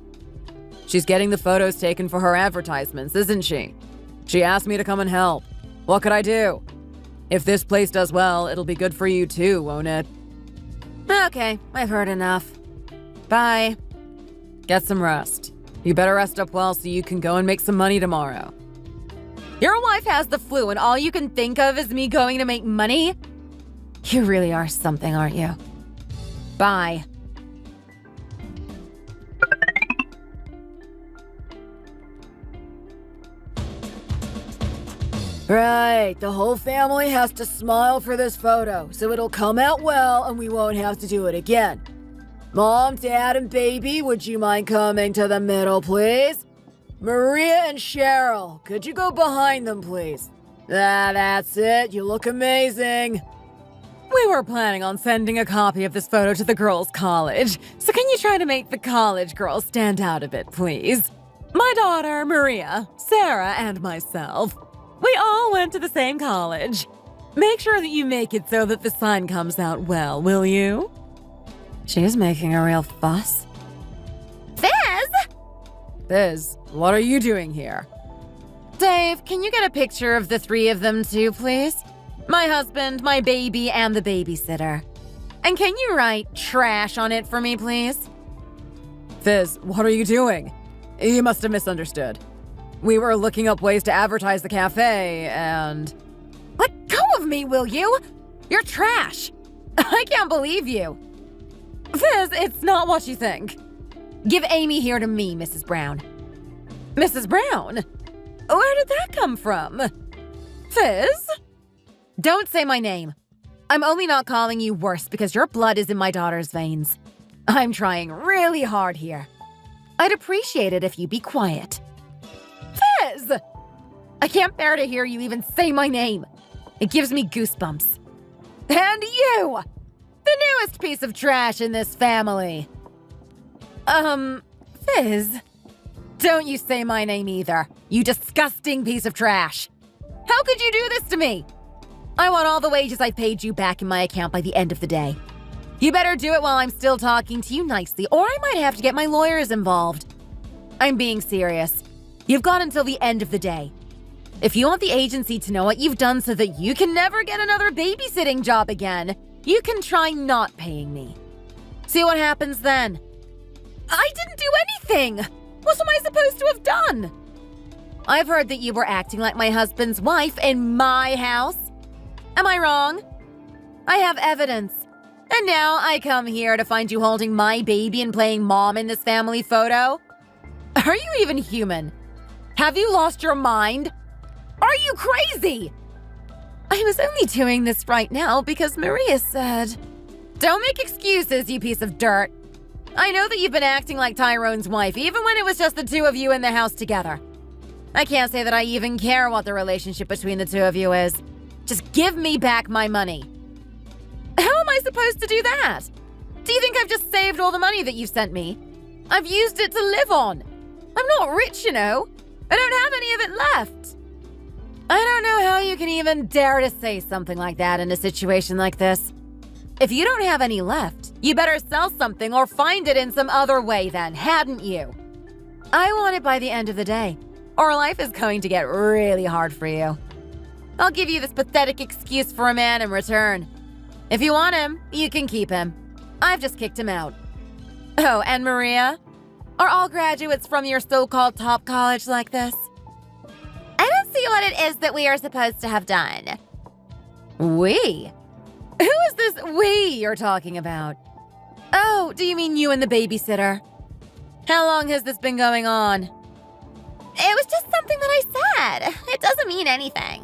She's getting the photos taken for her advertisements, isn't she? She asked me to come and help. What could I do? If this place does well, it'll be good for you too, won't it? Okay, I've heard enough. Bye. Get some rest. You better rest up well so you can go and make some money tomorrow. Your wife has the flu and all you can think of is me going to make money? You really are something, aren't you? Bye. Right, the whole family has to smile for this photo, so it'll come out well and we won't have to do it again. Mom, Dad, and baby, would you mind coming to the middle, please? Maria and Cheryl, could you go behind them, please? That's it. You look amazing. We were planning on sending a copy of this photo to the girls' college, so can you try to make the college girls stand out a bit, please? My daughter, Maria, Sarah, and myself. We all went to the same college. Make sure that you make it so that the sign comes out well, will you? She's making a real fuss. Biz, what are you doing here? Dave, can you get a picture of the three of them too, please? My husband, my baby, and the babysitter. And can you write trash on it for me, please? Fizz, what are you doing? You must have misunderstood. We were looking up ways to advertise the cafe, and... Let go of me, will you? You're trash. I can't believe you. Fizz, it's not what you think. Give Amy here to me, Mrs. Brown. Mrs. Brown? Where did that come from? Fizz? Don't say my name. I'm only not calling you worse because your blood is in my daughter's veins. I'm trying really hard here. I'd appreciate it if you be quiet. Fizz! I can't bear to hear you even say my name. It gives me goosebumps. And you! The newest piece of trash in this family. Fizz? Don't you say my name either, you disgusting piece of trash. How could you do this to me? I want all the wages I paid you back in my account by the end of the day. You better do it while I'm still talking to you nicely, or I might have to get my lawyers involved. I'm being serious. You've got until the end of the day. If you want the agency to know what you've done so that you can never get another babysitting job again, you can try not paying me. See what happens then. I didn't do anything! What am I supposed to have done? I've heard that you were acting like my husband's wife in my house. Am I wrong? I have evidence. And now I come here to find you holding my baby and playing mom in this family photo? Are you even human? Have you lost your mind? Are you crazy? I was only doing this right now because Maria said... Don't make excuses, you piece of dirt. I know that you've been acting like Tyrone's wife, even when it was just the two of you in the house together. I can't say that I even care what the relationship between the two of you is. Just give me back my money. How am I supposed to do that? Do you think I've just saved all the money that you've sent me? I've used it to live on. I'm not rich, you know. I don't have any of it left. I don't know how you can even dare to say something like that in a situation like this. If you don't have any left, you better sell something or find it in some other way then, hadn't you? I want it by the end of the day, or life is going to get really hard for you. I'll give you this pathetic excuse for a man in return. If you want him, you can keep him. I've just kicked him out. Oh, and Maria? Are all graduates from your so-called top college like this? I don't see what it is that we are supposed to have done. We? Who is this we you're talking about? Oh, do you mean you and the babysitter? How long has this been going on? It was just something that I said. It doesn't mean anything.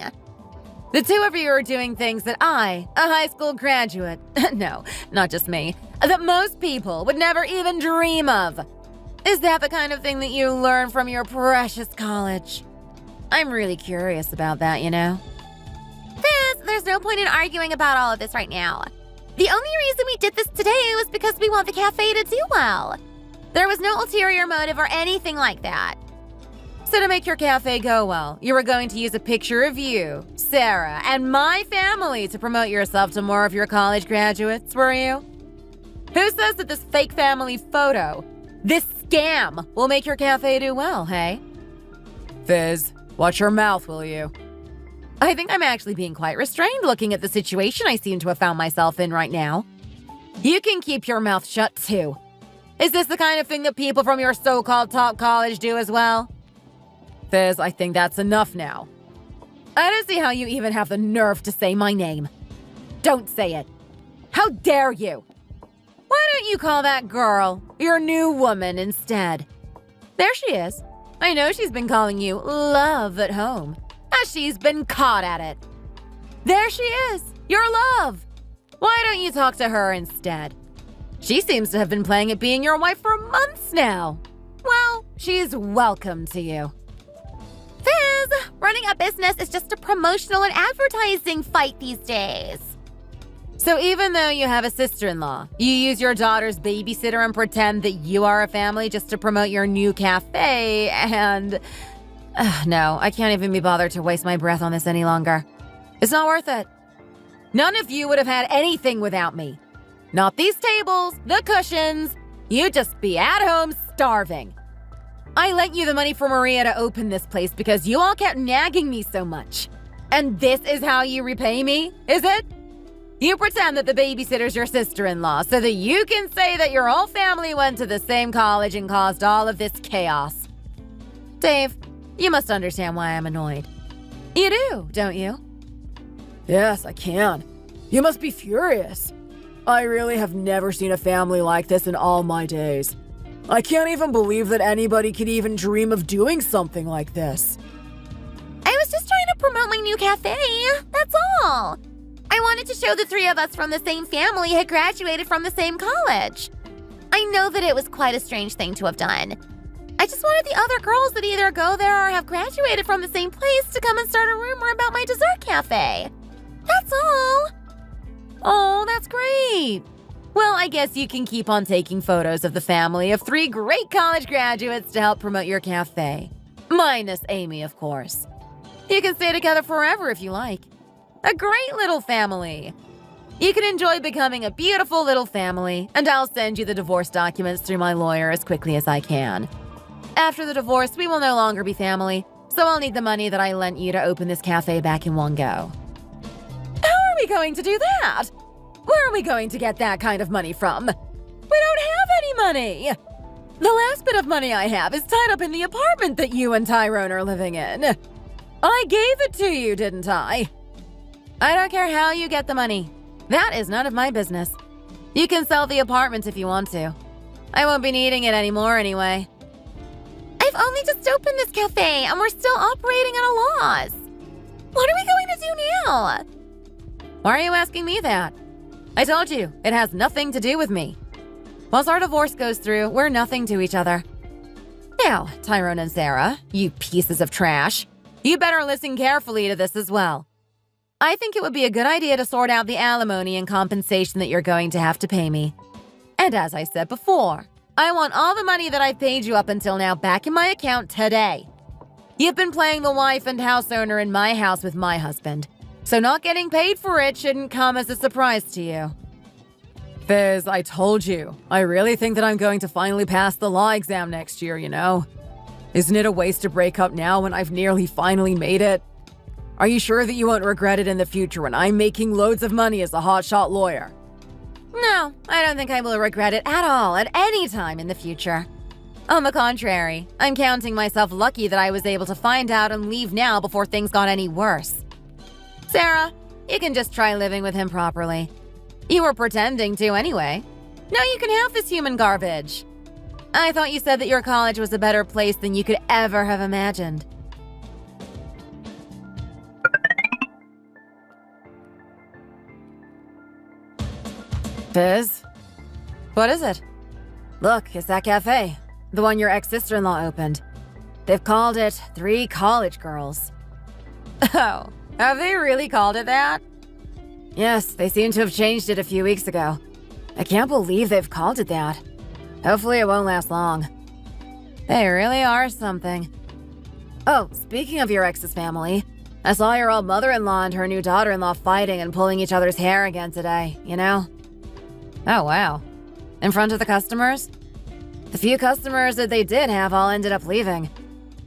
The two of you are doing things that I, a high school graduate, no, not just me, that most people would never even dream of. Is that the kind of thing that you learn from your precious college? I'm really curious about that, you know? Fizz, there's no point in arguing about all of this right now. The only reason we did this today was because we want the cafe to do well. There was no ulterior motive or anything like that. So to make your cafe go well, you were going to use a picture of you, Sarah, and my family to promote yourself to more of your college graduates, were you? Who says that this fake family photo, this scam, will make your cafe do well, hey? Fizz, watch your mouth, will you? I think I'm actually being quite restrained looking at the situation I seem to have found myself in right now. You can keep your mouth shut, too. Is this the kind of thing that people from your so-called top college do as well? Fizz, I think that's enough now. I don't see how you even have the nerve to say my name. Don't say it. How dare you? Why don't you call that girl your new woman instead? There she is. I know she's been calling you love at home, as she's been caught at it. There she is, your love. Why don't you talk to her instead? She seems to have been playing at being your wife for months now. Well, she's welcome to you. Fizz, running a business is just a promotional and advertising fight these days. So even though you have a sister-in-law, you use your daughter's babysitter and pretend that you are a family just to promote your new cafe and... no, I can't even be bothered to waste my breath on this any longer. It's not worth it. None of you would have had anything without me. Not these tables, the cushions. You'd just be at home starving. I lent you the money for Maria to open this place because you all kept nagging me so much. And this is how you repay me, is it? You pretend that the babysitter's your sister-in-law so that you can say that your whole family went to the same college and caused all of this chaos. Dave, you must understand why I'm annoyed. You do, don't you? Yes, I can. You must be furious. I really have never seen a family like this in all my days. I can't even believe that anybody could even dream of doing something like this. I was just trying to promote my new cafe, that's all. I wanted to show the three of us from the same family had graduated from the same college. I know that it was quite a strange thing to have done. I just wanted the other girls that either go there or have graduated from the same place to come and start a rumor about my dessert cafe. That's all. Oh, that's great. Well, I guess you can keep on taking photos of the family of 3 great college graduates to help promote your cafe. Minus Amy, of course. You can stay together forever if you like. A great little family. You can enjoy becoming a beautiful little family, and I'll send you the divorce documents through my lawyer as quickly as I can. After the divorce, we will no longer be family, so I'll need the money that I lent you to open this cafe back in one go. How are we going to do that? Where are we going to get that kind of money from? We don't have any money! The last bit of money I have is tied up in the apartment that you and Tyrone are living in. I gave it to you, didn't I? I don't care how you get the money. That is none of my business. You can sell the apartment if you want to. I won't be needing it anymore anyway. I've only just opened this cafe and we're still operating at a loss. What are we going to do now? Why are you asking me that? I told you, it has nothing to do with me. Once our divorce goes through, we're nothing to each other. Now, Tyrone and Sarah, you pieces of trash, you better listen carefully to this as well. I think it would be a good idea to sort out the alimony and compensation that you're going to have to pay me. And as I said before, I want all the money that I've paid you up until now back in my account today. You've been playing the wife and house owner in my house with my husband, so not getting paid for it shouldn't come as a surprise to you. Fizz, I told you. I really think that I'm going to finally pass the law exam next year, you know. Isn't it a waste to break up now when I've nearly finally made it? Are you sure that you won't regret it in the future when I'm making loads of money as a hotshot lawyer? No, I don't think I will regret it at all at any time in the future. On the contrary, I'm counting myself lucky that I was able to find out and leave now before things got any worse. Sarah, you can just try living with him properly. You were pretending to anyway. Now you can have this human garbage. I thought you said that your college was a better place than you could ever have imagined. Biz? What is it? Look, it's that cafe. The one your ex-sister-in-law opened. They've called it 3 College Girls. Oh, have they really called it that? Yes, they seem to have changed it a few weeks ago. I can't believe they've called it that. Hopefully it won't last long. They really are something. Oh, speaking of your ex's family, I saw your old mother-in-law and her new daughter-in-law fighting and pulling each other's hair again today, you know? Oh, wow. In front of the customers? The few customers that they did have all ended up leaving.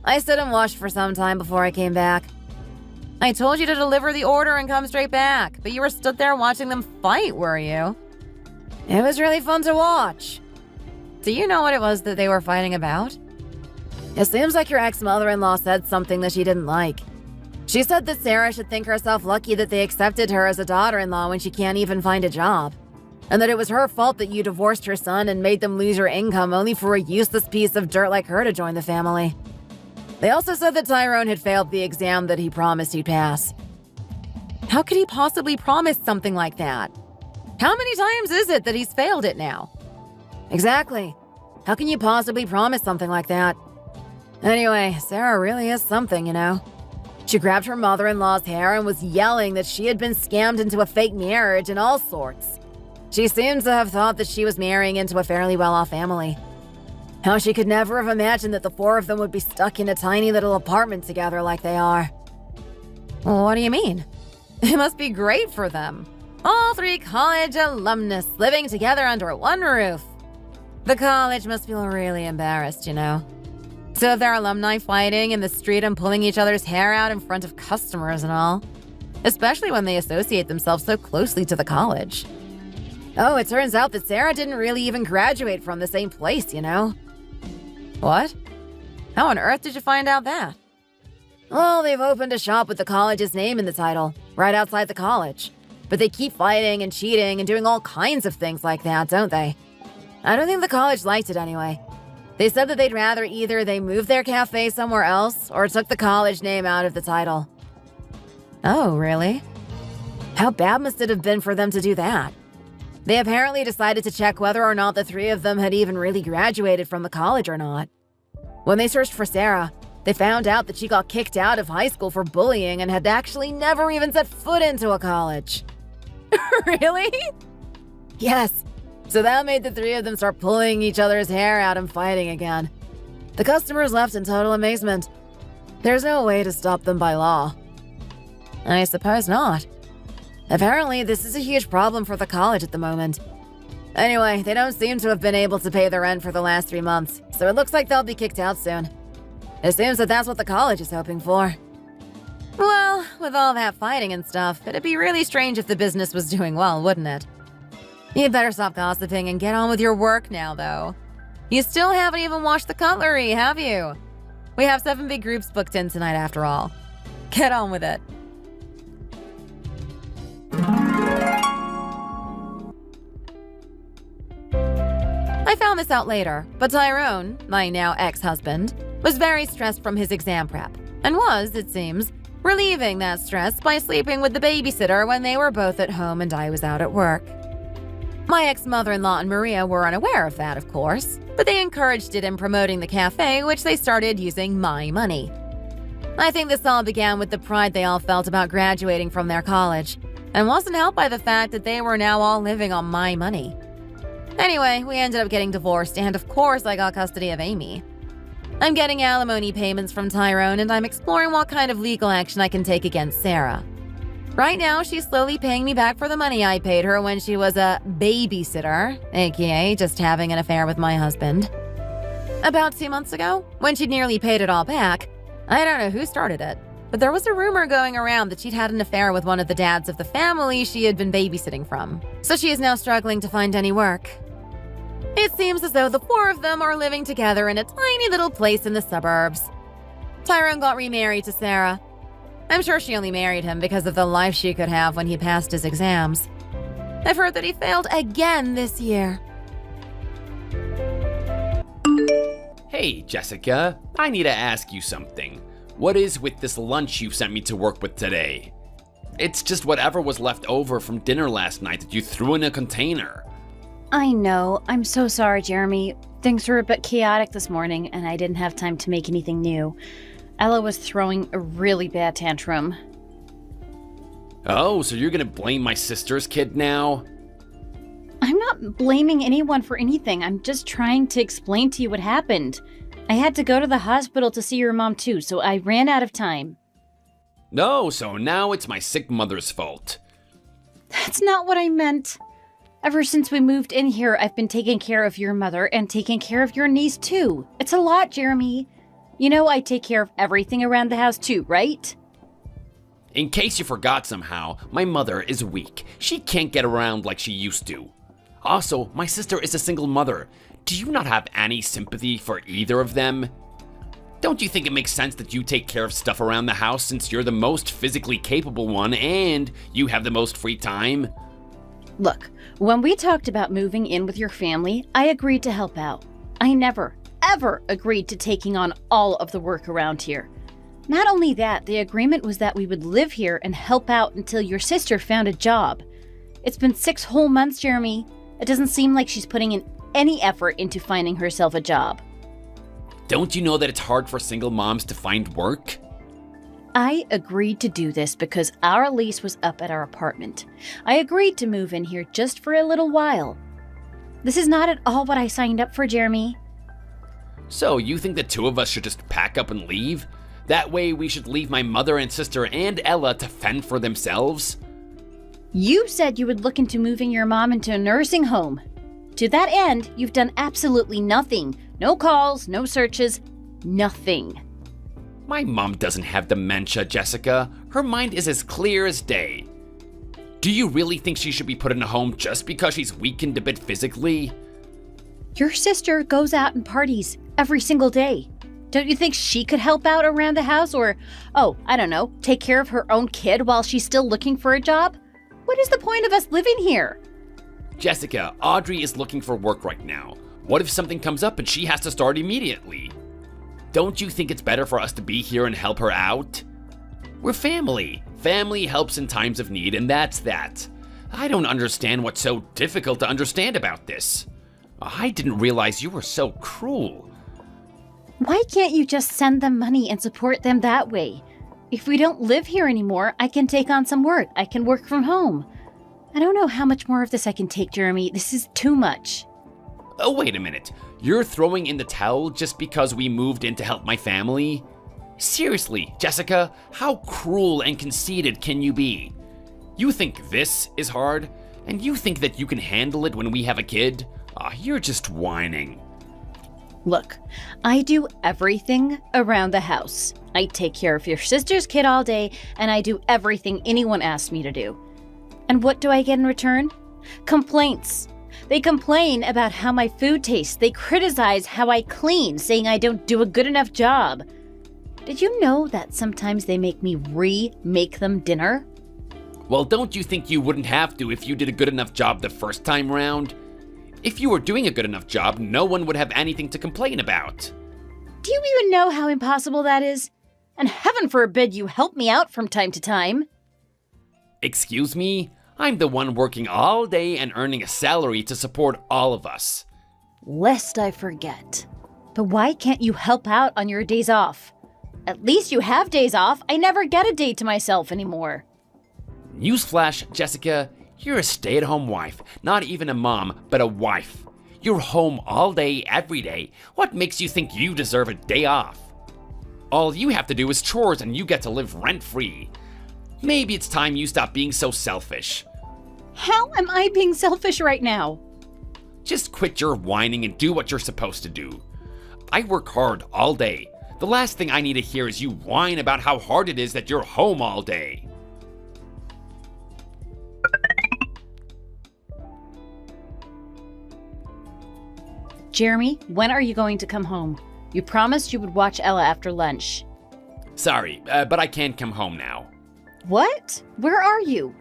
I stood and watched for some time before I came back. I told you to deliver the order and come straight back, but you were stood there watching them fight, were you? It was really fun to watch. Do you know what it was that they were fighting about? It seems like your ex-mother-in-law said something that she didn't like. She said that Sarah should think herself lucky that they accepted her as a daughter-in-law when she can't even find a job. And that it was her fault that you divorced her son and made them lose your income only for a useless piece of dirt like her to join the family. They also said that Tyrone had failed the exam that he promised he'd pass. How could he possibly promise something like that? How many times is it that he's failed it now? Exactly. How can you possibly promise something like that? Anyway, Sarah really is something, you know. She grabbed her mother-in-law's hair and was yelling that she had been scammed into a fake marriage and all sorts. She seems to have thought that she was marrying into a fairly well-off family. How she could never have imagined that the 4 of them would be stuck in a tiny little apartment together like they are. Well, what do you mean? It must be great for them. All 3 college alumnus living together under one roof. The college must feel really embarrassed, you know. So if they're alumni fighting in the street and pulling each other's hair out in front of customers and all. Especially when they associate themselves so closely to the college. Oh, it turns out that Sarah didn't really even graduate from the same place, you know. What? How on earth did you find out that? Well, they've opened a shop with the college's name in the title, right outside the college. But they keep fighting and cheating and doing all kinds of things like that, don't they? I don't think the college liked it anyway. They said that they'd rather either they moved their cafe somewhere else or took the college name out of the title. Oh, really? How bad must it have been for them to do that? They apparently decided to check whether or not the 3 of them had even really graduated from the college or not. When they searched for Sarah, they found out that she got kicked out of high school for bullying and had actually never even set foot into a college. Really? Yes. So that made the 3 of them start pulling each other's hair out and fighting again. The customers left in total amazement. There's no way to stop them by law. I suppose not. Apparently, this is a huge problem for the college at the moment. Anyway, they don't seem to have been able to pay their rent for the last 3 months, so it looks like they'll be kicked out soon. It seems that that's what the college is hoping for. Well, with all that fighting and stuff, it'd be really strange if the business was doing well, wouldn't it? You'd better stop gossiping and get on with your work now, though. You still haven't even washed the cutlery, have you? We have 7 big groups booked in tonight after all. Get on with it. I found this out later, but Tyrone, my now ex-husband, was very stressed from his exam prep, and was, it seems, relieving that stress by sleeping with the babysitter when they were both at home and I was out at work. My ex-mother-in-law and Maria were unaware of that, of course, but they encouraged it in promoting the cafe, which they started using my money. I think this all began with the pride they all felt about graduating from their college, and wasn't helped by the fact that they were now all living on my money. Anyway, we ended up getting divorced, and of course I got custody of Amy. I'm getting alimony payments from Tyrone, and I'm exploring what kind of legal action I can take against Sarah. Right now, she's slowly paying me back for the money I paid her when she was a babysitter, aka just having an affair with my husband. About 2 months ago, when she'd nearly paid it all back. I don't know who started it, but there was a rumor going around that she'd had an affair with one of the dads of the family she had been babysitting from. So she is now struggling to find any work. It seems as though the four of them are living together in a tiny little place in the suburbs. Tyrone got remarried to Sarah. I'm sure she only married him because of the life she could have when he passed his exams. I've heard that he failed again this year. Hey, Jessica, I need to ask you something. What is with this lunch you sent me to work with today? It's just whatever was left over from dinner last night that you threw in a container. I know. I'm so sorry, Jeremy. Things were a bit chaotic this morning, and I didn't have time to make anything new. Ella was throwing a really bad tantrum. Oh, so you're gonna blame my sister's kid now? I'm not blaming anyone for anything. I'm just trying to explain to you what happened. I had to go to the hospital to see your mom too, so I ran out of time. No, so now it's my sick mother's fault. That's not what I meant. Ever since we moved in here, I've been taking care of your mother and taking care of your niece too. It's a lot, Jeremy. You know I take care of everything around the house too, right? In case you forgot somehow, my mother is weak. She can't get around like she used to. Also, my sister is a single mother. Do you not have any sympathy for either of them? Don't you think it makes sense that you take care of stuff around the house since you're the most physically capable one and you have the most free time? Look, when we talked about moving in with your family, I agreed to help out. I never, ever agreed to taking on all of the work around here. Not only that, the agreement was that we would live here and help out until your sister found a job. It's been 6 whole months, Jeremy. It doesn't seem like she's putting in any effort into finding herself a job. Don't you know that it's hard for single moms to find work? I agreed to do this because our lease was up at our apartment. I agreed to move in here just for a little while. This is not at all what I signed up for, Jeremy. So you think the two of us should just pack up and leave? That way we should leave my mother and sister and Ella to fend for themselves? You said you would look into moving your mom into a nursing home. To that end, you've done absolutely nothing. No calls, no searches, nothing. My mom doesn't have dementia, Jessica. Her mind is as clear as day. Do you really think she should be put in a home just because she's weakened a bit physically? Your sister goes out and parties every single day. Don't you think she could help out around the house or, I don't know, take care of her own kid while she's still looking for a job? What is the point of us living here? Jessica, Audrey is looking for work right now. What if something comes up and she has to start immediately? Don't you think it's better for us to be here and help her out? We're family. Family helps in times of need, and that's that. I don't understand what's so difficult to understand about this. I didn't realize you were so cruel. Why can't you just send them money and support them that way? If we don't live here anymore, I can take on some work. I can work from home. I don't know how much more of this I can take, Jeremy. This is too much. Oh, wait a minute. You're throwing in the towel just because we moved in to help my family? Seriously, Jessica, how cruel and conceited can you be? You think this is hard? And you think that you can handle it when we have a kid? You're just whining. Look, I do everything around the house. I take care of your sister's kid all day, and I do everything anyone asks me to do. And what do I get in return? Complaints. They complain about how my food tastes. They criticize how I clean, saying I don't do a good enough job. Did you know that sometimes they make me remake them dinner? Well, don't you think you wouldn't have to if you did a good enough job the first time round? If you were doing a good enough job, no one would have anything to complain about. Do you even know how impossible that is? And heaven forbid you help me out from time to time. Excuse me? I'm the one working all day and earning a salary to support all of us. Lest I forget. But why can't you help out on your days off? At least you have days off. I never get a day to myself anymore. Newsflash, Jessica, you're a stay-at-home wife. Not even a mom, but a wife. You're home all day, every day. What makes you think you deserve a day off? All you have to do is chores and you get to live rent-free. Maybe it's time you stop being so selfish. How am I being selfish right now? Just quit your whining and do what you're supposed to do. I work hard all day. The last thing I need to hear is you whine about how hard it is that you're home all day. Jeremy, when are you going to come home? You promised you would watch Ella after lunch. Sorry, but I can't come home now. What? Where are you?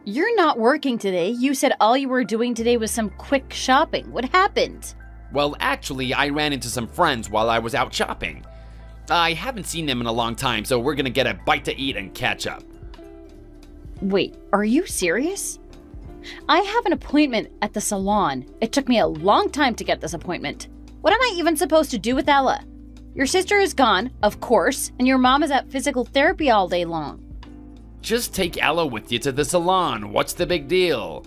You're not working today. You said all you were doing today was some quick shopping. What happened? Well, actually, I ran into some friends while I was out shopping. I haven't seen them in a long time, so we're gonna get a bite to eat and catch up. Wait, are you serious? I have an appointment at the salon. It took me a long time to get this appointment. What am I even supposed to do with Ella? Your sister is gone, of course, and your mom is at physical therapy all day long. Just take Ella with you to the salon. What's the big deal?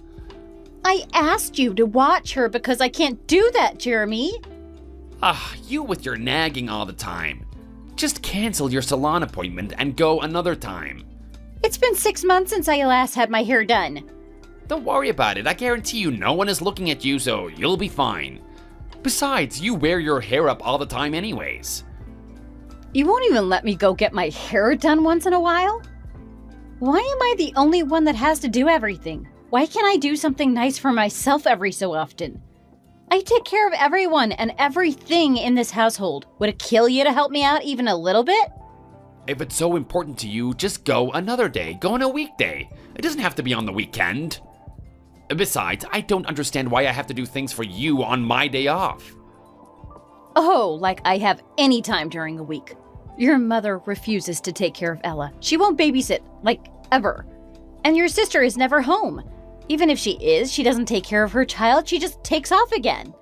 I asked you to watch her because I can't do that, Jeremy. You with your nagging all the time. Just cancel your salon appointment and go another time. It's been 6 months since I last had my hair done. Don't worry about it. I guarantee you no one is looking at you, so you'll be fine. Besides, you wear your hair up all the time anyways. You won't even let me go get my hair done once in a while? Why am I the only one that has to do everything? Why can't I do something nice for myself every so often? I take care of everyone and everything in this household. Would it kill you to help me out even a little bit? If it's so important to you, just go another day. Go on a weekday. It doesn't have to be on the weekend. Besides, I don't understand why I have to do things for you on my day off. Oh, like I have any time during the week. Your mother refuses to take care of Ella. She won't babysit, like, ever. And your sister is never home. Even if she is, she doesn't take care of her child, she just takes off again.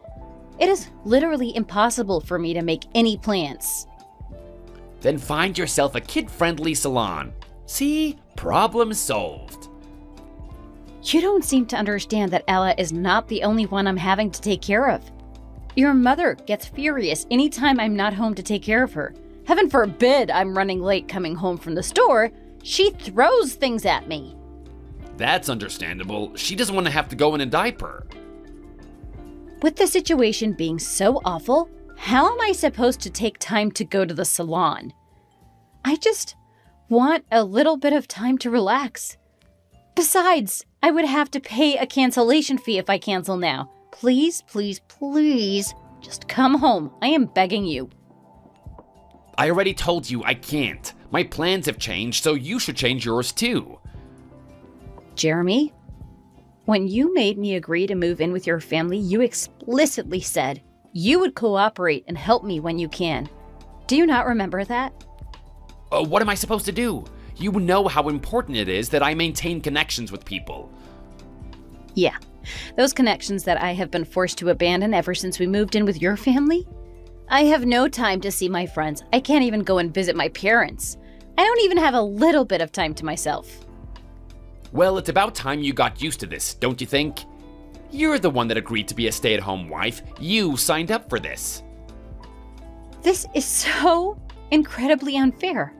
It is literally impossible for me to make any plans. Then find yourself a kid-friendly salon. See? Problem solved. You don't seem to understand that Ella is not the only one I'm having to take care of. Your mother gets furious anytime I'm not home to take care of her. Heaven forbid I'm running late coming home from the store. She throws things at me. That's understandable. She doesn't want to have to go in a diaper. With the situation being so awful, how am I supposed to take time to go to the salon? I just want a little bit of time to relax. Besides, I would have to pay a cancellation fee if I cancel now. Please, please, please, just come home. I am begging you. I already told you I can't. My plans have changed, so you should change yours too. Jeremy, when you made me agree to move in with your family, you explicitly said you would cooperate and help me when you can. Do you not remember that? What am I supposed to do? You know how important it is that I maintain connections with people. Yeah, those connections that I have been forced to abandon ever since we moved in with your family. I have no time to see my friends. I can't even go and visit my parents. I don't even have a little bit of time to myself. Well, it's about time you got used to this, don't you think? You're the one that agreed to be a stay-at-home wife. You signed up for this. This is so incredibly unfair.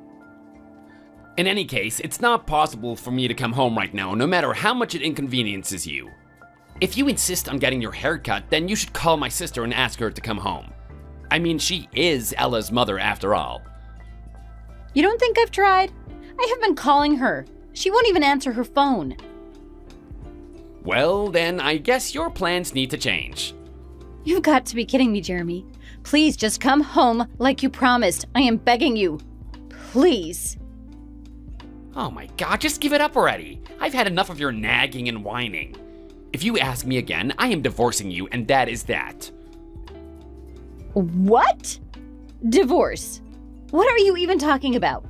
In any case, it's not possible for me to come home right now, no matter how much it inconveniences you. If you insist on getting your hair cut, then you should call my sister and ask her to come home. I mean, she is Ella's mother after all. You don't think I've tried? I have been calling her. She won't even answer her phone. Well, then I guess your plans need to change. You've got to be kidding me, Jeremy. Please just come home like you promised. I am begging you. Please. Oh my god, just give it up already. I've had enough of your nagging and whining. If you ask me again, I am divorcing you, and that is that. What? Divorce? What are you even talking about?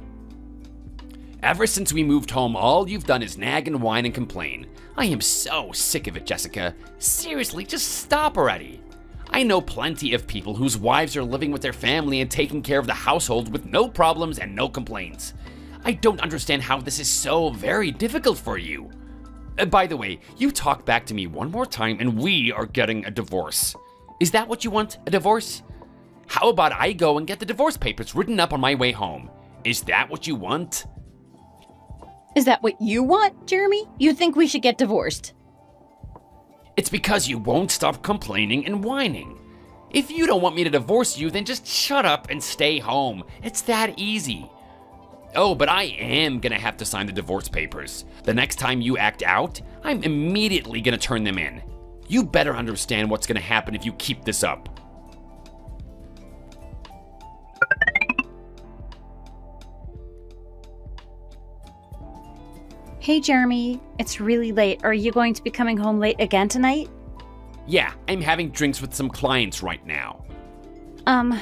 Ever since we moved home, all you've done is nag and whine and complain. I am so sick of it, Jessica. Seriously, just stop already. I know plenty of people whose wives are living with their family and taking care of the household with no problems and no complaints. I don't understand how this is so very difficult for you. By the way, you talk back to me one more time and we are getting a divorce. Is that what you want, a divorce? How about I go and get the divorce papers written up on my way home? Is that what you want? Is that what you want, Jeremy? You think we should get divorced? It's because you won't stop complaining and whining. If you don't want me to divorce you, then just shut up and stay home. It's that easy. Oh, but I am gonna have to sign the divorce papers. The next time you act out, I'm immediately gonna turn them in. You better understand what's gonna happen if you keep this up. Hey, Jeremy, it's really late. Are you going to be coming home late again tonight? Yeah, I'm having drinks with some clients right now.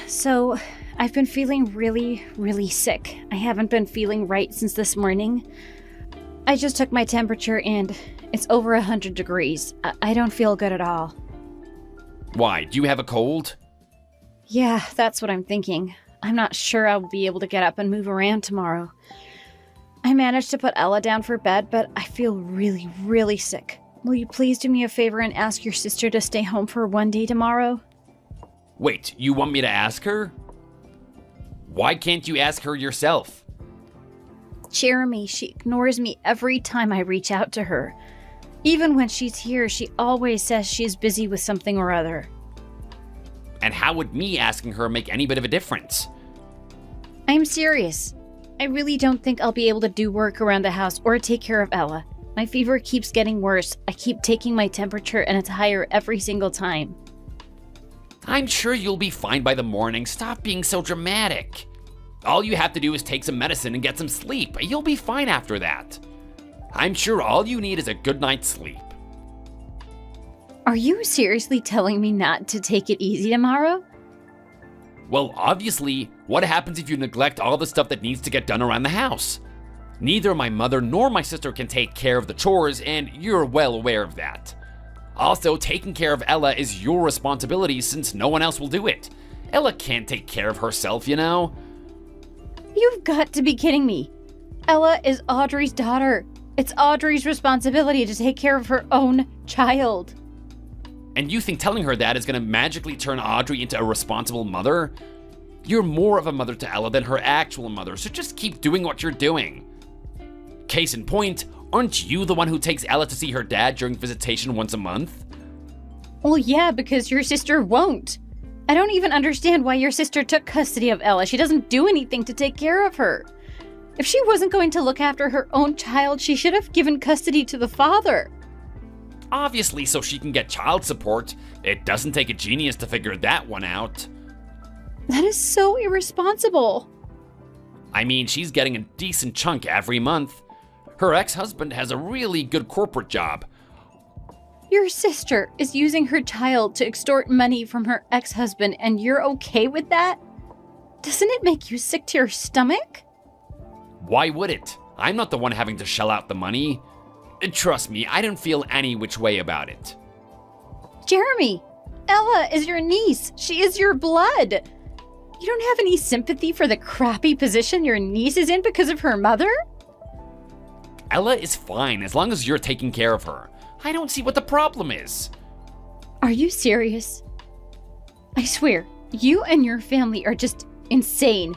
So I've been feeling really sick. I haven't been feeling right since this morning. I just took my temperature and it's over 100 degrees. I don't feel good at all. Why, do you have a cold? Yeah, that's what I'm thinking. I'm not sure I'll be able to get up and move around tomorrow. I managed to put Ella down for bed, but I feel really sick. Will you please do me a favor and ask your sister to stay home for one day tomorrow? Wait, you want me to ask her? Why can't you ask her yourself? Jeremy, she ignores me every time I reach out to her. Even when she's here, she always says she's busy with something or other. And how would me asking her make any bit of a difference? I'm serious. I really don't think I'll be able to do work around the house or take care of Ella. My fever keeps getting worse. I keep taking my temperature and it's higher every single time. I'm sure you'll be fine by the morning. Stop being so dramatic. All you have to do is take some medicine and get some sleep. You'll be fine after that. I'm sure all you need is a good night's sleep. Are you seriously telling me not to take it easy tomorrow? Well, obviously, what happens if you neglect all the stuff that needs to get done around the house? Neither my mother nor my sister can take care of the chores, and you're well aware of that. Also, taking care of Ella is your responsibility since no one else will do it. Ella can't take care of herself, you know? You've got to be kidding me. Ella is Audrey's daughter. It's Audrey's responsibility to take care of her own child. And you think telling her that is gonna magically turn Audrey into a responsible mother? You're more of a mother to Ella than her actual mother, so just keep doing what you're doing. Case in point, aren't you the one who takes Ella to see her dad during visitation once a month? Well, yeah, because your sister won't. I don't even understand why your sister took custody of Ella. She doesn't do anything to take care of her. If she wasn't going to look after her own child, she should have given custody to the father. Obviously, so she can get child support. It doesn't take a genius to figure that one out. That is so irresponsible. I mean, she's getting a decent chunk every month. Her ex-husband has a really good corporate job. Your sister is using her child to extort money from her ex-husband, and you're okay with that? Doesn't it make you sick to your stomach? Why would it? I'm not the one having to shell out the money. Trust me, I don't feel any which way about it. Jeremy, Ella is your niece. She is your blood. You don't have any sympathy for the crappy position your niece is in because of her mother? Ella is fine as long as you're taking care of her. I don't see what the problem is. Are you serious? I swear, you and your family are just insane.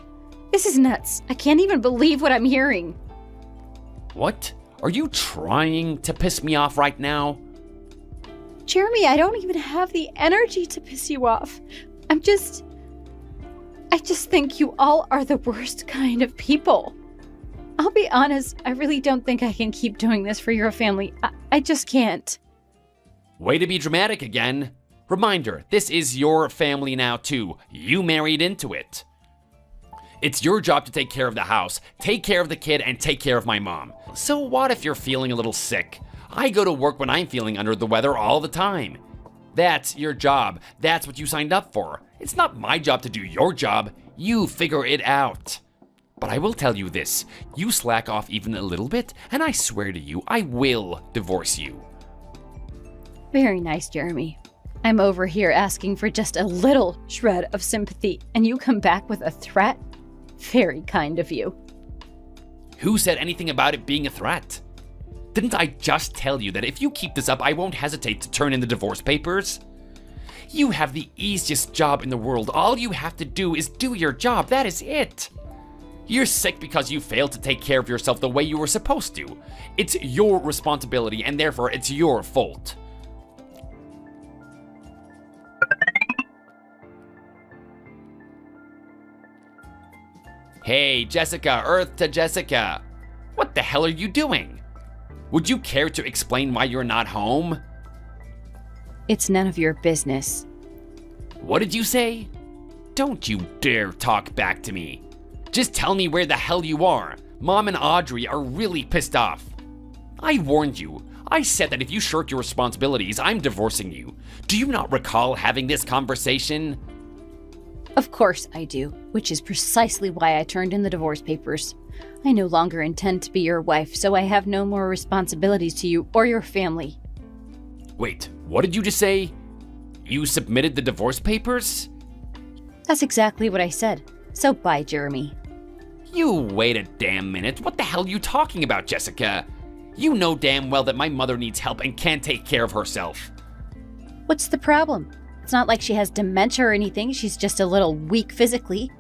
This is nuts. I can't even believe what I'm hearing. What? Are you trying to piss me off right now? Jeremy, I don't even have the energy to piss you off. I just think you all are the worst kind of people. I'll be honest, I really don't think I can keep doing this for your family. I just can't. Way to be dramatic again. Reminder, this is your family now too. You married into it. It's your job to take care of the house, take care of the kid, and take care of my mom. So what if you're feeling a little sick? I go to work when I'm feeling under the weather all the time. That's your job. That's what you signed up for. It's not my job to do your job. You figure it out. But I will tell you this. You slack off even a little bit, and I swear to you, I will divorce you. Very nice, Jeremy. I'm over here asking for just a little shred of sympathy, and you come back with a threat? Very kind of you. Who said anything about it being a threat? Didn't I just tell you that if you keep this up, I won't hesitate to turn in the divorce papers? You have the easiest job in the world. All you have to do is do your job. That is it. You're sick because you failed to take care of yourself the way you were supposed to. It's your responsibility, and therefore it's your fault. Hey, Jessica, Earth to Jessica. What the hell are you doing? Would you care to explain why you're not home? It's none of your business. What did you say? Don't you dare talk back to me. Just tell me where the hell you are. Mom and Audrey are really pissed off. I warned you. I said that if you shirk your responsibilities, I'm divorcing you. Do you not recall having this conversation? Of course I do, which is precisely why I turned in the divorce papers. I no longer intend to be your wife, so I have no more responsibilities to you or your family. Wait, what did you just say? You submitted the divorce papers? That's exactly what I said. So bye, Jeremy. You wait a damn minute. What the hell are you talking about, Jessica? You know damn well that my mother needs help and can't take care of herself. What's the problem? It's not like she has dementia or anything. She's just a little weak physically.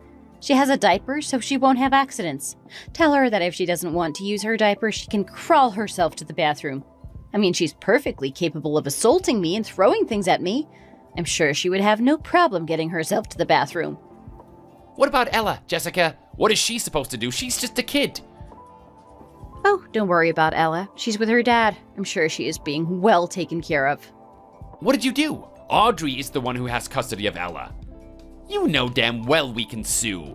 She has a diaper, so she won't have accidents. Tell her that if she doesn't want to use her diaper, she can crawl herself to the bathroom. I mean, she's perfectly capable of assaulting me and throwing things at me. I'm sure she would have no problem getting herself to the bathroom. What about Ella, Jessica? What is she supposed to do? She's just a kid. Oh, don't worry about Ella. She's with her dad. I'm sure she is being well taken care of. What did you do? Audrey is the one who has custody of Ella. You know damn well we can sue.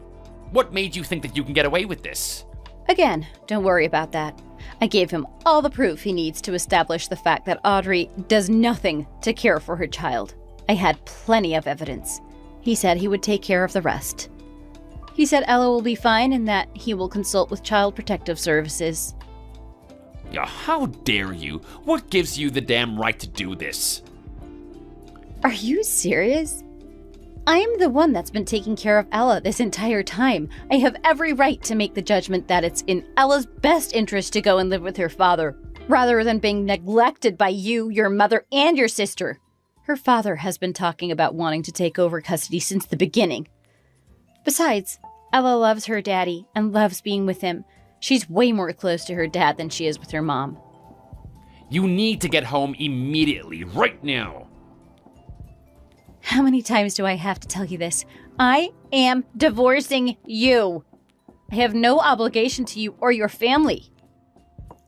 What made you think that you can get away with this? Again, don't worry about that. I gave him all the proof he needs to establish the fact that Audrey does nothing to care for her child. I had plenty of evidence. He said he would take care of the rest. He said Ella will be fine and that he will consult with Child Protective Services. Yeah, how dare you? What gives you the damn right to do this? Are you serious? I am the one that's been taking care of Ella this entire time. I have every right to make the judgment that it's in Ella's best interest to go and live with her father, rather than being neglected by you, your mother, and your sister. Her father has been talking about wanting to take over custody since the beginning. Besides, Ella loves her daddy and loves being with him. She's way more close to her dad than she is with her mom. You need to get home immediately, right now. How many times do I have to tell you this? I am divorcing you. I have no obligation to you or your family.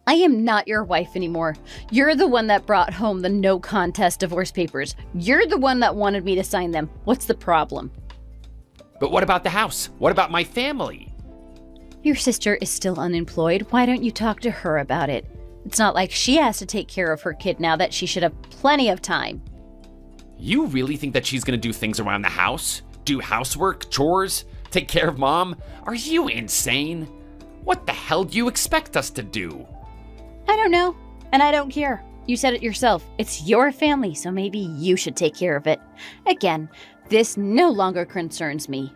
I am not your wife anymore. You're the one that brought home the no contest divorce papers. You're the one that wanted me to sign them. What's the problem? But what about the house? What about my family? Your sister is still unemployed. Why don't you talk to her about it? It's not like she has to take care of her kid now that she should have plenty of time. You really think that she's gonna do things around the house? Do housework, chores, take care of mom? Are you insane? What the hell do you expect us to do? I don't know, and I don't care. You said it yourself. It's your family, so maybe you should take care of it. Again, this no longer concerns me.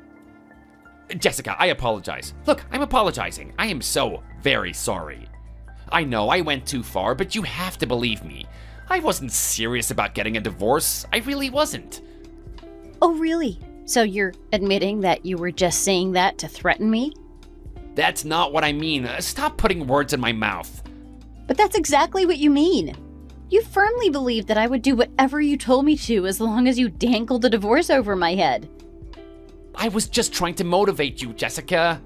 Jessica, I apologize. Look, I'm apologizing. I am so very sorry. I know I went too far, but you have to believe me. I wasn't serious about getting a divorce. I really wasn't. Oh, really? So you're admitting that you were just saying that to threaten me? That's not what I mean. Stop putting words in my mouth. But that's exactly what you mean. You firmly believed that I would do whatever you told me to as long as you dangled the divorce over my head. I was just trying to motivate you, Jessica.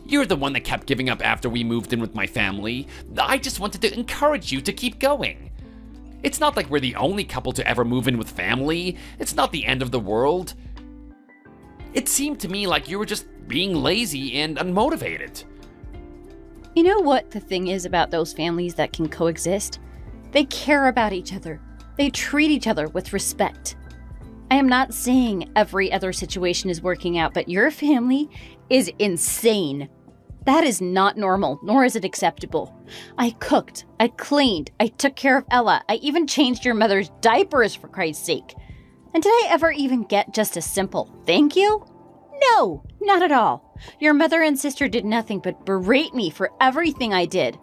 You're the one that kept giving up after we moved in with my family. I just wanted to encourage you to keep going. It's not like we're the only couple to ever move in with family. It's not the end of the world. It seemed to me like you were just being lazy and unmotivated. You know what the thing is about those families that can coexist? They care about each other. They treat each other with respect. I am not saying every other situation is working out, but your family is insane. That is not normal, nor is it acceptable. I cooked, I cleaned, I took care of Ella, I even changed your mother's diapers for Christ's sake. And did I ever even get just a simple thank you? No, not at all. Your mother and sister did nothing but berate me for everything I did.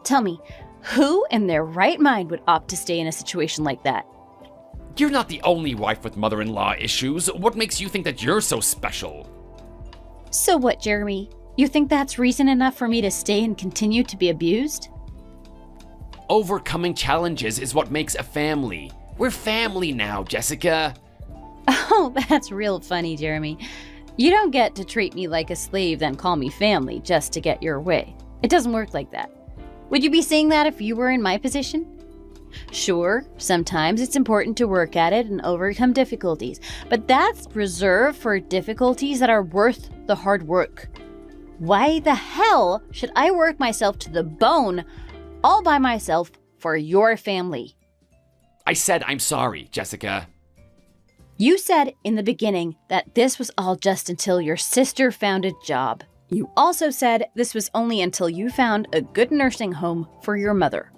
Tell me, who in their right mind would opt to stay in a situation like that? You're not the only wife with mother-in-law issues. What makes you think that you're so special? So what, Jeremy? You think that's reason enough for me to stay and continue to be abused? Overcoming challenges is what makes a family. We're family now, Jessica. Oh, that's real funny, Jeremy. You don't get to treat me like a slave, then call me family just to get your way. It doesn't work like that. Would you be saying that if you were in my position? Sure, sometimes it's important to work at it and overcome difficulties, but that's reserved for difficulties that are worth the hard work. Why the hell should I work myself to the bone all by myself for your family? I said I'm sorry, Jessica. You said in the beginning that this was all just until your sister found a job. You also said this was only until you found a good nursing home for your mother.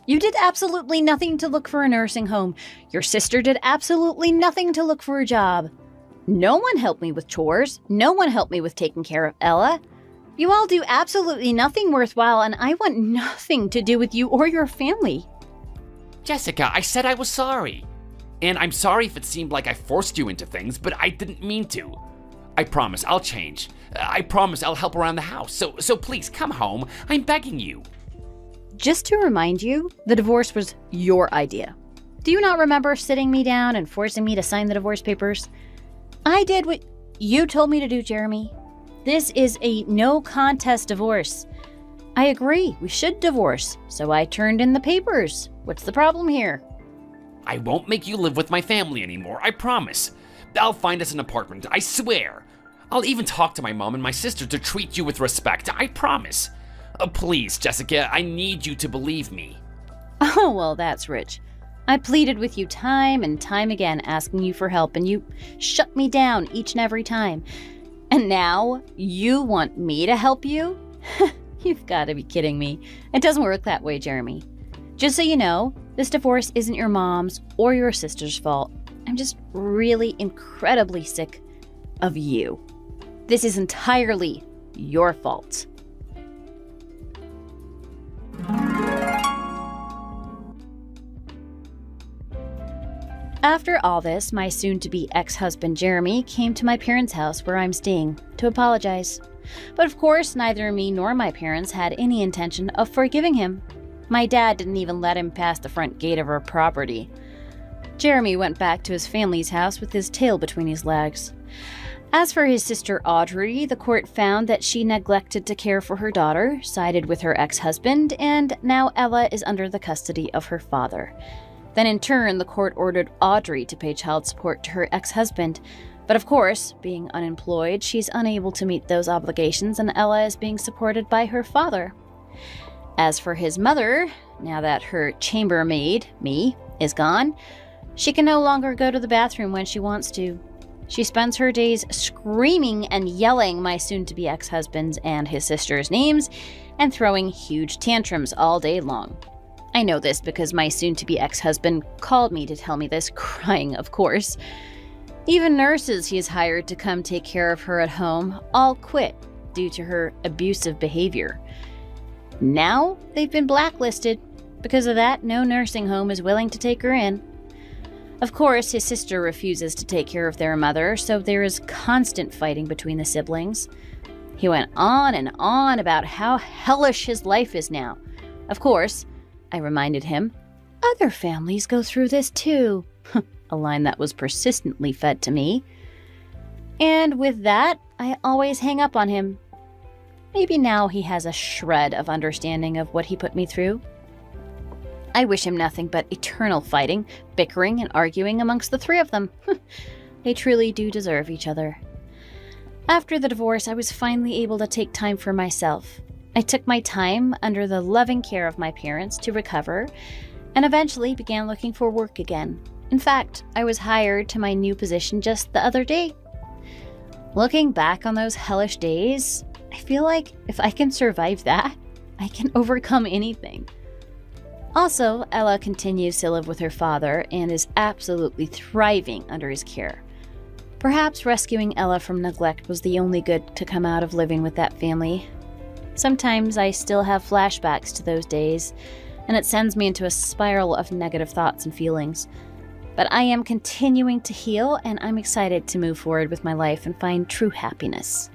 You did absolutely nothing to look for a nursing home. Your sister did absolutely nothing to look for a job. No one helped me with chores. No one helped me with taking care of Ella. You all do absolutely nothing worthwhile, and I want nothing to do with you or your family. Jessica, I said I was sorry. And I'm sorry if it seemed like I forced you into things, but I didn't mean to. I promise I'll change. I promise I'll help around the house. So please come home. I'm begging you. Just to remind you, the divorce was your idea. Do you not remember sitting me down and forcing me to sign the divorce papers? I did what you told me to do, Jeremy. This is a no contest divorce. I agree, we should divorce, so I turned in the papers. What's the problem here? I won't make you live with my family anymore, I promise. I'll find us an apartment, I swear. I'll even talk to my mom and my sister to treat you with respect, I promise. Please, Jessica, I need you to believe me. Oh, well, that's rich. I pleaded with you time and time again, asking you for help, and you shut me down each and every time. And now you want me to help you? You've got to be kidding me. It doesn't work that way, Jeremy. Just so you know, this divorce isn't your mom's or your sister's fault. I'm just really incredibly sick of you. This is entirely your fault. After all this, my soon-to-be ex-husband Jeremy came to my parents' house where I'm staying to apologize. But of course, neither me nor my parents had any intention of forgiving him. My dad didn't even let him pass the front gate of our property. Jeremy went back to his family's house with his tail between his legs. As for his sister Audrey, the court found that she neglected to care for her daughter, sided with her ex-husband, and now Ella is under the custody of her father. Then in turn, the court ordered Audrey to pay child support to her ex-husband. But of course, being unemployed, she's unable to meet those obligations, and Ella is being supported by her father. As for his mother, now that her chambermaid, me, is gone, she can no longer go to the bathroom when she wants to. She spends her days screaming and yelling my soon-to-be ex-husband's and his sister's names and throwing huge tantrums all day long. I know this because my soon-to-be ex-husband called me to tell me this, crying, of course. Even nurses he has hired to come take care of her at home all quit due to her abusive behavior. Now they've been blacklisted. Because of that, no nursing home is willing to take her in. Of course, his sister refuses to take care of their mother, so there is constant fighting between the siblings. He went on and on about how hellish his life is now. Of course, I reminded him, other families go through this too. A line that was persistently fed to me. And with that, I always hang up on him. Maybe now he has a shred of understanding of what he put me through. I wish him nothing but eternal fighting, bickering, and arguing amongst the three of them. They truly do deserve each other. After the divorce, I was finally able to take time for myself. I took my time under the loving care of my parents to recover, and eventually began looking for work again. In fact, I was hired to my new position just the other day. Looking back on those hellish days, I feel like if I can survive that, I can overcome anything. Also, Ella continues to live with her father and is absolutely thriving under his care. Perhaps rescuing Ella from neglect was the only good to come out of living with that family. Sometimes I still have flashbacks to those days, and it sends me into a spiral of negative thoughts and feelings. But I am continuing to heal, and I'm excited to move forward with my life and find true happiness.